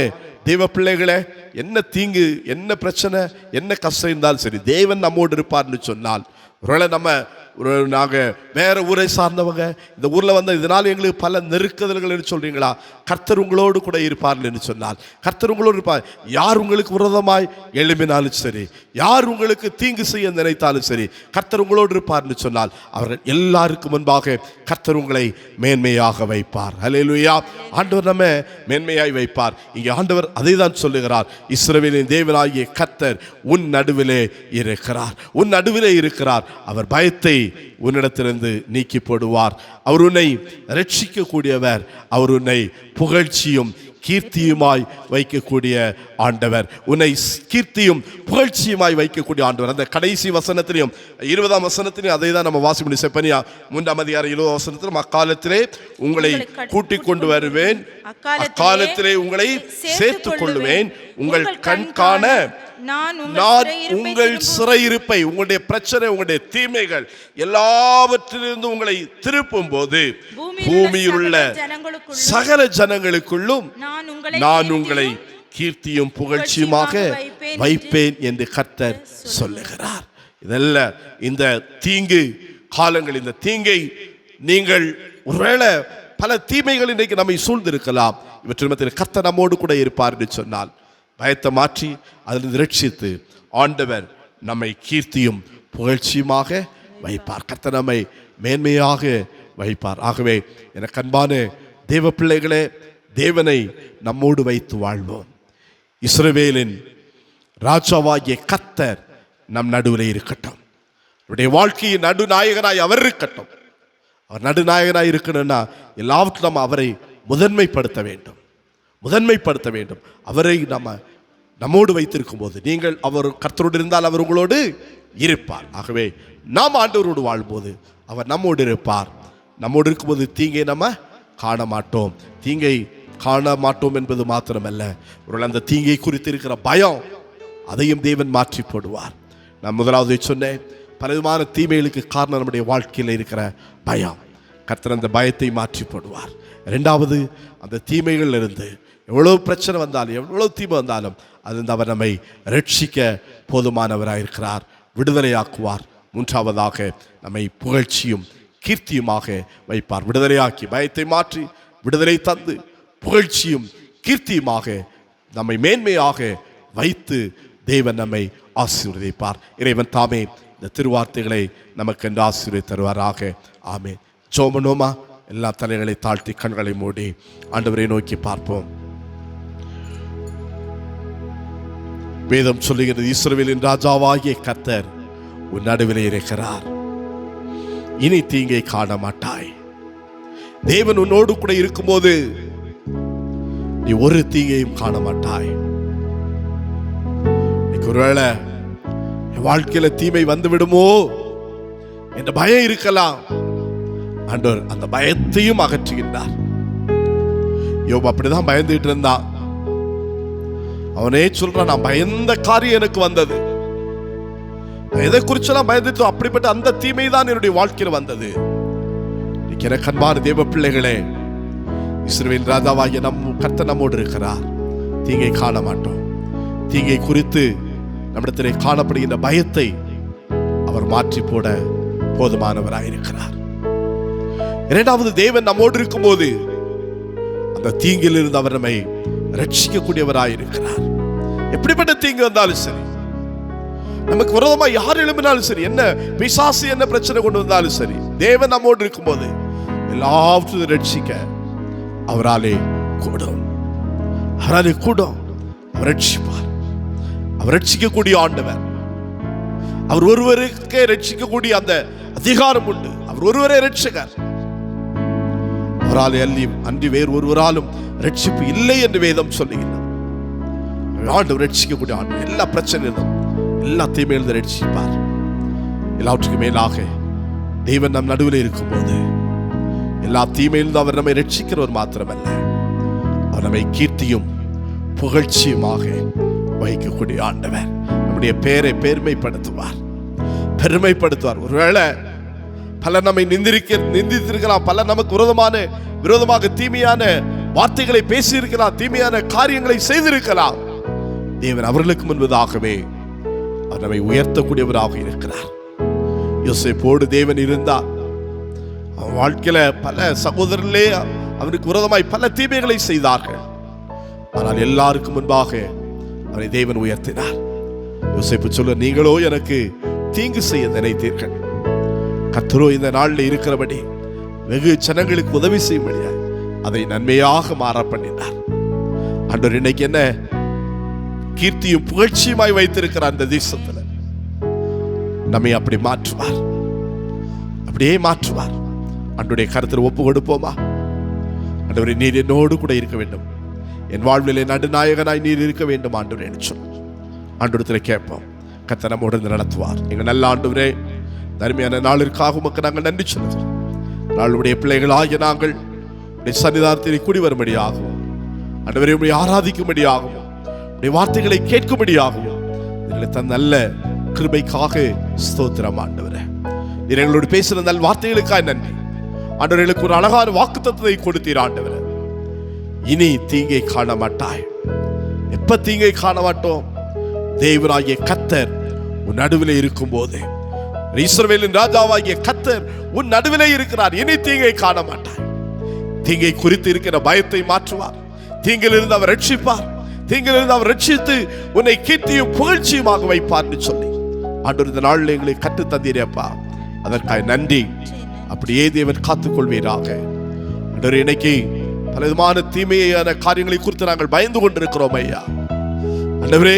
தேவ பிள்ளைகளே, என்ன தீங்கு, என்ன பிரச்சனை, என்ன கஷ்டம் இருந்தாலும் சரி, தேவன் நம்மோடு இருப்பார்னு சொன்னால், ஒருவேளை நாங்கள் வேற ஊரை சார்ந்தவங்க, இந்த ஊரில் வந்த இதனால் எங்களுக்கு பல நெருக்குதல்கள் சொல்றீங்களா, கர்த்தர் உங்களோடு கூட இருப்பார்னு சொன்னால், கர்த்தர் உங்களோடு இருப்பார். யார் உங்களுக்கு விரோதமாய் எழுப்பினாலும் சரி, யார் உங்களுக்கு தீங்கு செய்ய நினைத்தாலும் சரி, கர்த்தர் உங்களோடு இருப்பார்னு சொன்னால், அவர்கள் எல்லாருக்கும் முன்பாக கர்த்தர் உங்களை மேன்மையாக வைப்பார். ஹல்லேலூயா. ஆண்டவர் நம்ம மேன்மையாய் வைப்பார். இங்கே ஆண்டவர் அதை தான் சொல்லுகிறார், இஸ்ரவேலின் தேவனாகிய கர்த்தர் உன் நடுவிலே இருக்கிறார். அவர் பயத்தை உன்னிடத்திலிருந்து நீக்கி போடுவார். அவர் உன்னை ரட்சிக்க கூடியவர். அவர் உன்னை புகழ்ச்சியும் கீர்த்தியுமாய் வைக்கக்கூடிய ஆண்டவர், உன்னை கீர்த்தியும் புகழ்ச்சியுமாய் வைக்கக்கூடிய ஆண்டவர். அந்த கடைசி வசனத்திலையும் 20ஆம் வசனத்திலையும் அதை தான் நம்ம வாசி முடியும். செப்பனியா 3ஆம் அதிகாரம் 20ஆம் வசனத்திலும், அக்காலத்திலே உங்களை கூட்டிக் கொண்டு வருவேன், அக்காலத்திலே உங்களை சேர்த்துக் கொள்ளுவேன், உங்கள் கண் காண நான் உங்கள் சிறையிருப்பை, உங்களுடைய பிரச்சனை, உங்களுடைய தீமைகள் எல்லாவற்றிலிருந்து உங்களை திருப்பும் போது பூமியில் உள்ள சகல ஜனங்களுக்குள்ளும் நான் உங்களை கீர்த்தியும் புகழ்ச்சியுமாக வைப்பேன் என்று கர்த்தர் சொல்லுகிறார். இதெல்லாம் இந்த தீங்கு காலங்கள், இந்த தீங்கை நீங்கள் ஒருவேளை பல தீமைகள் இன்றைக்கு நம்மை சூழ்ந்திருக்கலாம், இவற்றின் மத்தியில் கர்த்தர் நம்மோடு கூட இருப்பார் என்று சொன்னால், பயத்தை மாற்றி அதிலிருந்து ரட்சித்து ஆண்டவர் நம்மை கீர்த்தியும் புகழ்ச்சியுமாக வைப்பார். கர்த்தர் நம்மை மேன்மையாக வைப்பார். ஆகவே எனக்கு அன்பான தேவ பிள்ளைகளே, தேவனை நம்மோடு வைத்து வாழ்வோம். இஸ்ரவேலின் ராஜாவாகிய கர்த்தர் நம் நடுவில் இருக்கட்டும். அவருடைய வாழ்க்கையின் நடுநாயகனாய் அவர் இருக்கட்டும். அவர் நடுநாயகனாய் இருக்கணும்னா எல்லாவற்றும் நம்ம அவரை முதன்மைப்படுத்த வேண்டும். அவரை நம்மோடு வைத்திருக்கும் போது, நீங்கள் அவர் கர்த்தரோடு இருந்தால் அவர் உங்களோடு இருப்பார். ஆகவே நாம் ஆண்டவரோடு வாழும்போது அவர் நம்மோடு இருப்பார். நம்மோடு இருக்கும்போது தீங்கை நம்ம காண மாட்டோம் என்பது மாத்திரமல்ல, ஒரு அந்த தீங்கை குறித்து இருக்கிற பயம், அதையும் தேவன் மாற்றி போடுவார். நான் முதலாவது சொன்னேன், பலவிதமான தீமைகளுக்கு காரணம் நம்முடைய வாழ்க்கையில் இருக்கிற பயம். கர்த்தர் அந்த பயத்தை மாற்றி போடுவார். இரண்டாவது, அந்த தீமைகள் இருந்து எவ்வளவு பிரச்சனை வந்தாலும், எவ்வளவு தீமை வந்தாலும், அதிலிருந்து அவர் நம்மை ரட்சிக்க போதுமானவராக இருக்கிறார், விடுதலையாக்குவார். மூன்றாவதாக, நம்மை புகழ்ச்சியும் கீர்த்தியுமாக வைப்பார். விடுதலையாக்கி பயத்தை மாற்றி விடுதலை தந்து புகழ்ச்சியும் கீர்த்தியுமாக நம்மை மேன்மையாக வைத்து தேவன் நம்மை ஆசீர்வதிப்பார். இறைவன் தாமே இந்த திருவார்த்தைகளை நமக்கு என்று ஆசீர்வதித்து தருவாராக. ஆமென். ஜெபமனோமா, எல்லா தலைகளை தாழ்த்தி கண்களை மூடி ஆண்டவரை நோக்கி பார்ப்போம். வேதம் சொல்லுகிறது, இஸ்ரவேலின் ராஜாவாகிய கர்த்தர் உன் நடுவிலே இருக்கிறார், இனி தீங்கை காண மாட்டாய். தேவன் உன்னோடு கூட இருக்கும்போது நீ ஒரு தீங்கையும் காண மாட்டாய். ஒருவேளை என் வாழ்க்கையில தீமை வந்து விடுமோ என்ற பயம் இருக்கலாம். ஆண்டவர் அந்த பயத்தையும் அகற்றுகின்றார். யோபு அப்படிதான் பயந்துட்டு இருந்தான். அவனே சொல்றான், நான் பயந்த காரியம் எனக்கு வந்தது. எதை குறிச்செல்லாம் பயந்துட்டு அப்படிப்பட்ட அந்த தீமை தான் என்னுடைய வாழ்க்கையில் வந்தது. எனக்கு அன்பான தேவ பிள்ளைகளே, இஸ்ரவேல் ராஜாவாகிய கர்த்தர் நம்மோடு இருக்கிறார். தீங்கை காண மாட்டோம். தீங்கை குறித்து நம்மிடத்திலே காணப்படுகின்ற பயத்தை அவர் மாற்றி போட போதுமானவராயிருக்கிறார். இரண்டாவது, தேவன் நம்மோடு இருக்கும்போது அந்த தீங்கில் இருந்து அவர் நம்மை ரட்சிக்கக்கூடியவராயிருக்கிறார். எப்படிப்பட்ட தீங்கு வந்தாலும் சரி, நமக்கு விரோதமா யார் எழுப்பினாலும் சரி, என்ன பிசாசு என்ன பிரச்சனை கொண்டு வந்தாலும் சரி, தேவன் நம்மோடு இருக்கும்போது எல்லாவற்றையும் ரட்சிக்க அவராலே கூடும். அவராலே கூடும். அவர் ரட்சிப்பார். அவர் ரட்சிக்கக்கூடிய ஆண்டவர். அவர் ஒருவருக்கே ரட்சிக்கக்கூடிய அந்த அதிகாரம் உண்டு. அவர் ஒருவரே ரட்சகர். அவராலே அன்றி வேறு ஒருவராலும் ரட்சிப்பு இல்லை என்று வேதம் சொல்லுகிறது. ஆண்டவர் ரட்சிக்கக்கூடிய ஆண்டவர். எல்லா பிரச்சனையிலும் எல்லா தீமையிலிருந்து ரட்சிப்பார். எல்லாவற்றுக்கும் மேலாக தேவன் நம் நடுவில் இருக்கும்போது எல்லா தீமையிலிருந்து அவர் நம்மை ரட்சிக்கிறவர் மாத்திரமல்ல, அவர் நம்மை கீர்த்தியும் புகழ்ச்சியுமாக வைக்கக்கூடிய ஆண்டவர். நம்முடைய பேரை பெருமைப்படுத்துவார். ஒருவேளை பலர் நம்மை நிந்தித்திருக்கலாம், பலர் நமக்கு விரோதமாக தீமையான வார்த்தைகளை பேசியிருக்கலாம், தீமையான காரியங்களை செய்திருக்கலாம். தேவன் அவர்களுக்கு முன்பதாகவே அவர் நம்மை உயர்த்தக்கூடியவராக இருக்கிறார். யோசேப்போடு தேவன் இருந்தார். அவன் வாழ்க்கையில பல சகோதரர்களே அவனுக்கு விரோதமாய் பல தீமைகளை செய்தார்கள். ஆனால் எல்லாருக்கும் முன்பாக அவரை தேவன் உயர்த்தினார். யோசேப்பு சொல்ல, நீங்களோ எனக்கு தீங்கு செய்ய நினைத்தீர்கள், கர்த்தரோ இந்த நாளில் இருக்கிறபடி வெகு ஜனங்களுக்கு உதவி செய்யும்படியா அதை நன்மையாக மாற பண்ணினார். ஆண்டவர் இன்னைக்கு என்ன கீர்த்தியும் புகழ்ச்சியுமாய் வைத்திருக்கிறார். அந்த தேசத்துல நம்மை அப்படி மாற்றுவார், அப்படியே மாற்றுவார். ஆண்டவருடைய கருத்தில் ஒப்பு கொடுப்போமா? ஆண்டவரே, நீர் என்னோடு கூட இருக்க வேண்டும், என் வாழ்விலே நடுநாயகனாய் நீர் இருக்க வேண்டும் ஆண்டவரே என்று சொல்லி ஆண்டவரத்தில் கேட்போம். கர்த்தர் நம்மோடு நடத்துவார். எங்கள் நல்ல ஆண்டவரே, தனிமையான நாளிற்காக உமக்கு நாங்கள் நன்றி சொல்லுகிறோம். நாளுடைய பிள்ளைகளாகிய நாங்கள் உடைய சன்னிதானத்தில் கூடி வரும்படியாகவும், ஆண்டவரே உம்மை ஆராதிக்கும்படியாகவும், உடைய வார்த்தைகளை கேட்கும்படியாகவும் தன் நல்ல கிருபைக்காக ஸ்தோத்திரம் ஆண்டவரே. நீர் எங்களோடு பேசுகிற நல்ல வார்த்தைகளுக்காக நன்றி ஆண்டவர்களுக்கு. ஒரு அழகான வாக்குத்தத்தத்தை கொடுத்தீர் ஆண்டவரே. இனி தீங்கை காண மாட்டாய். எப்ப தீங்கை காண மாட்டோம்? தேவனாகிய கர்த்தர் உன் நடுவிலே இருக்கும் போது. இஸ்ரவேலின் ராஜாவாகிய கர்த்தர் உன் நடுவிலே இருக்கிறார். இனி தீங்கை காண மாட்டாய். தீங்கை குறித்து இருக்கிற பயத்தை மாற்றுவார். தீங்கிலிருந்து அவர் ரட்சிப்பார். தீங்கிலிருந்து அவர் ரட்சித்து உன்னை கீர்த்தியும் புகழ்ச்சியுமாக வைப்பார் என்று சொல்லி ஆண்டவர் இந்த நாளில் எங்களை கற்று தந்தீரப்பா, அதற்காக நன்றி. அப்படியே தேவன் காத்துக்கொள்வீராக. ஆண்டவர், இன்னைக்கு பல விதமான தீமையான காரியங்களை குறித்து நாங்கள் பயந்து கொண்டிருக்கிறோம் ஐயா. ஆண்டவரே,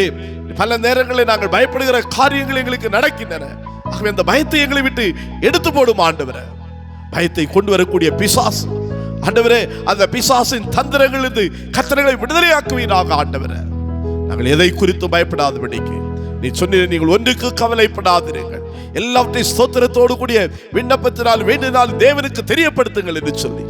பல நேரங்களில் நாங்கள் பயப்படுகிற காரியங்கள் எங்களுக்கு நடக்கின்றன. ஆகவே அந்த பயத்தை எங்களை விட்டு எடுத்து போடும் ஆண்டவரே. பயத்தை கொண்டு வரக்கூடிய பிசாசு ஆண்டவரே, அந்த பிசாசின் தந்திரங்களிலிருந்து கர்த்தரை விடுதலையாக்குவீராக ஆண்டவரே. நாங்கள் எதை குறித்து பயப்படாதபடிக்கு நீ சொன்ன, நீங்கள் ஒன்றுக்கு கவலைப்படாதீர்கள், எல்லாவற்றையும் ஸ்தோத்திரத்தோடு கூடிய விண்ணப்பத்தினால் வேண்டினால் தேவனுக்கு தெரியப்படுத்துங்கள் என்று சொல்லி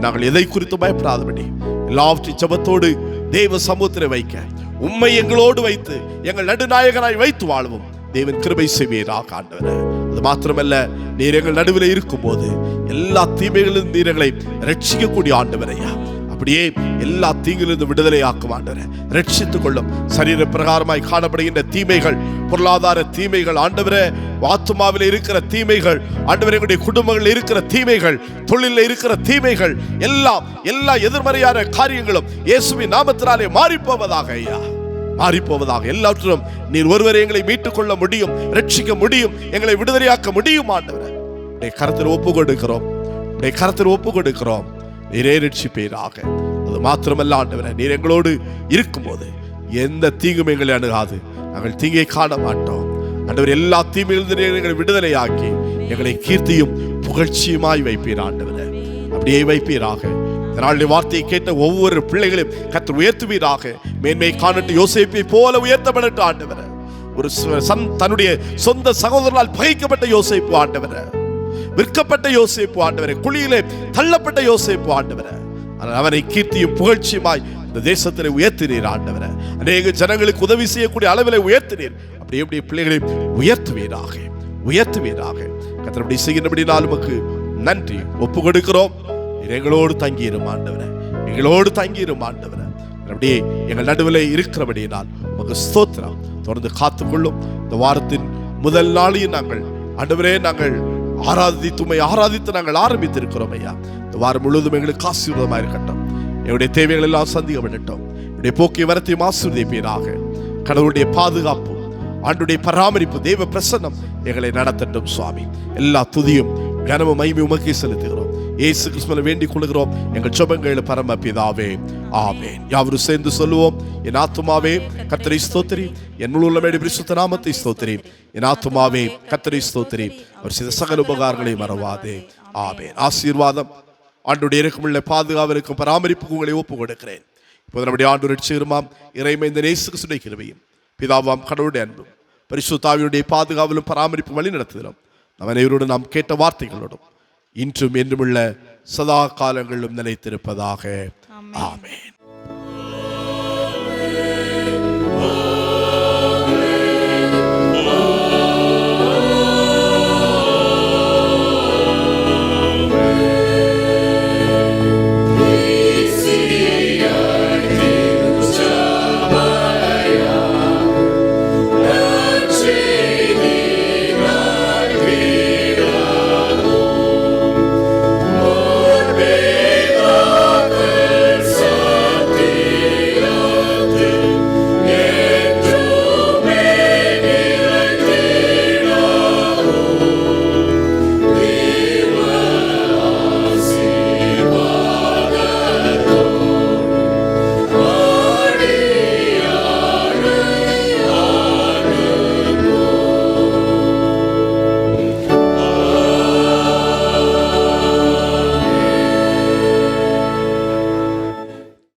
நாங்கள் எதை குறித்து பயப்படாதபடி எல்லாவற்றையும் ஜெபத்தோடு தேவ சமூகத்தில் வைக்க, உம்மை எங்களோடு வைத்து எங்கள் நடுநாயகனாய் வைத்து வாழ்வோம். தேவன் கிருபை செய்வீராக ஆண்டவரே. அது மாத்திரமல்ல, நீர் எங்கள் நடுவில் இருக்கும் போது எல்லா தீமைகளிலும் நீர் எங்களை ரட்சிக்கக்கூடிய ஆண்டவரையா. அப்படியே எல்லா தீங்கிலிருந்து விடுதலை ஆக்கும் ஆண்டவரே. ரட்சித்துக் கொள்ளும். சரீர பிரகாரமாய் காணப்படுகின்ற தீமைகள் பொருளாதார தீமைகள் ஆண்டவரே, ஆத்துமாவில் இருக்கிற தீமைகள் ஆண்டவரே, எங்களுடைய குடும்பங்களில் இருக்கிற தீமைகள், தொழிலில் இருக்கிற தீமைகள் எல்லாம், எல்லா எதிர்மறையான காரியங்களும் இயேசுவின் நாமத்தினாலே மாறிப்போவதாக ஐயா, மாறிப்போவதாக. எல்லாவற்றிலும் நீர் ஒருவரை எங்களை மீட்டுக் கொள்ள முடியும், ரட்சிக்க முடியும், எங்களை விடுதலையாக்க முடியும் ஆண்டவரே. உடைய கரத்தில் ஒப்பு கொடுக்கிறோம், உடைய கரத்தில் ஒப்பு கொடுக்கிறோம். நீரே ரட்சிப்பீராக. அது மாத்திரமல்ல ஆண்டவரே, நீர் எங்களோடு இருக்கும்போது எந்த தீங்கும் எங்களை அணுகாது, நாங்கள் தீங்கை காண மாட்டோம் ஆண்டவர். எல்லா தீமையிலிருந்து எங்களை விடுதலையாக்கி எங்களை கீர்த்தியும் புகழ்ச்சியுமாய் வைப்பீர் ஆண்டவரே. அப்படியே வைப்பீராக. இதனால வார்த்தையை கேட்ட ஒவ்வொரு பிள்ளைகளையும் கர்த்தர் உயர்த்துவீராக. மேன்மை காணட்டு யோசேப்பை போல உயர்த்தப்படட்டும் ஆண்டவரே. ஒரு தன்னுடைய சொந்த சகோதரனால் பகைக்கப்பட்ட யோசேப்பு ஆண்டவரே, விற்கப்பட்ட யோசேப்பு ஆண்டவரே, குழியிலே தள்ளப்பட்ட யோசேப்பு ஆண்டவரே, அவனை கீர்த்தியும் புகழ்ச்சியுமாய் இந்த தேசத்திலே உயர்த்தினீர் ஆண்டவரே. அநேக ஜனங்களுக்கு உதவி செய்யக்கூடிய அளவில் உயர்த்தினீர். அப்படி எப்படி பிள்ளைகளை உயர்த்துவீராக, உயர்த்துவீராக. கர்த்தர் அப்படி செய்கின்றபடினால் உமக்கு நன்றி. ஒப்பு கொடுக்கிறோம். எங்களோடு தங்கியிரும் ஆண்டவரே, எங்களோடு தங்கியிரும் ஆண்டவரே. அப்படியே எங்கள் நடுவில் இருக்கிறபடியினால் உமக்கு ஸ்தோத்திரம். தொடர்ந்து காத்துக்கொள்ளும். இந்த வாரத்தின் முதல் நாளையும் நாங்கள் ஆண்டவரே, நாங்கள் ஆராதித்து நாங்கள் ஆரம்பித்திருக்கிறோம் ஐயா. இந்த வாரம் முழுவதும் எங்களுக்கு ஆசீர்வாதமாக இருக்கட்டும். எங்களுடைய தேவைகள் எல்லாம் சந்திக்கப்படட்டும். என்னுடைய போக்கை வரத்தையும் ஆசீர்வதிப்பீராக. கடவுளுடைய பாதுகாப்பு, ஆண்டுடைய பராமரிப்பு, தெய்வ பிரசன்னம் எங்களை நடத்தட்டும் சுவாமி. எல்லா துதியும் கனமும் மகிமையும் உமக்கே செலுத்துகிறோம். இயேசு கிறிஸ்துவிலே வேண்டிக் கொள்கிறோம் எங்கள் ஜெபங்கள் பரமபிதாவே, ஆமென். யாவரும் சேர்ந்து சொல்லுவோம். என் ஆத்துமாவே கர்த்தரை ஸ்தோத்திரி, என் முழு உள்ளமே பரிசுத்த நாமத்தை ஸ்தோத்திரி. என் ஆத்துமாவே கர்த்தரை ஸ்தோத்திரி, அவர் செய்த சகல உபகாரங்களை மறவாதே. ஆமென். ஆசீர்வாதம், ஆண்டுடைய இறக்கமுள்ள பாதுகாவலுக்கும் பராமரிப்புக்கும் உங்களை ஒப்பு கொடுக்கிறேன். இப்போது நம்முடைய ஆண்டு ரட்சகருமாம் இறைமைந்த இயேசு கிறிஸ்துவின் கிருபையும் பிதாவாம் கடவுளுடைய அன்பும் பரிசுத்த ஆவியுடைய பாதுகாவலும் பராமரிப்பும் வழி நடத்துகிறோம். நம்ம அனைவரோடு நாம் கேட்ட வார்த்தைகளோடும் இன்றும் என்றுமுள்ள சதா காலங்களிலும் நிலைத்திருப்பதாக. ஆமென்.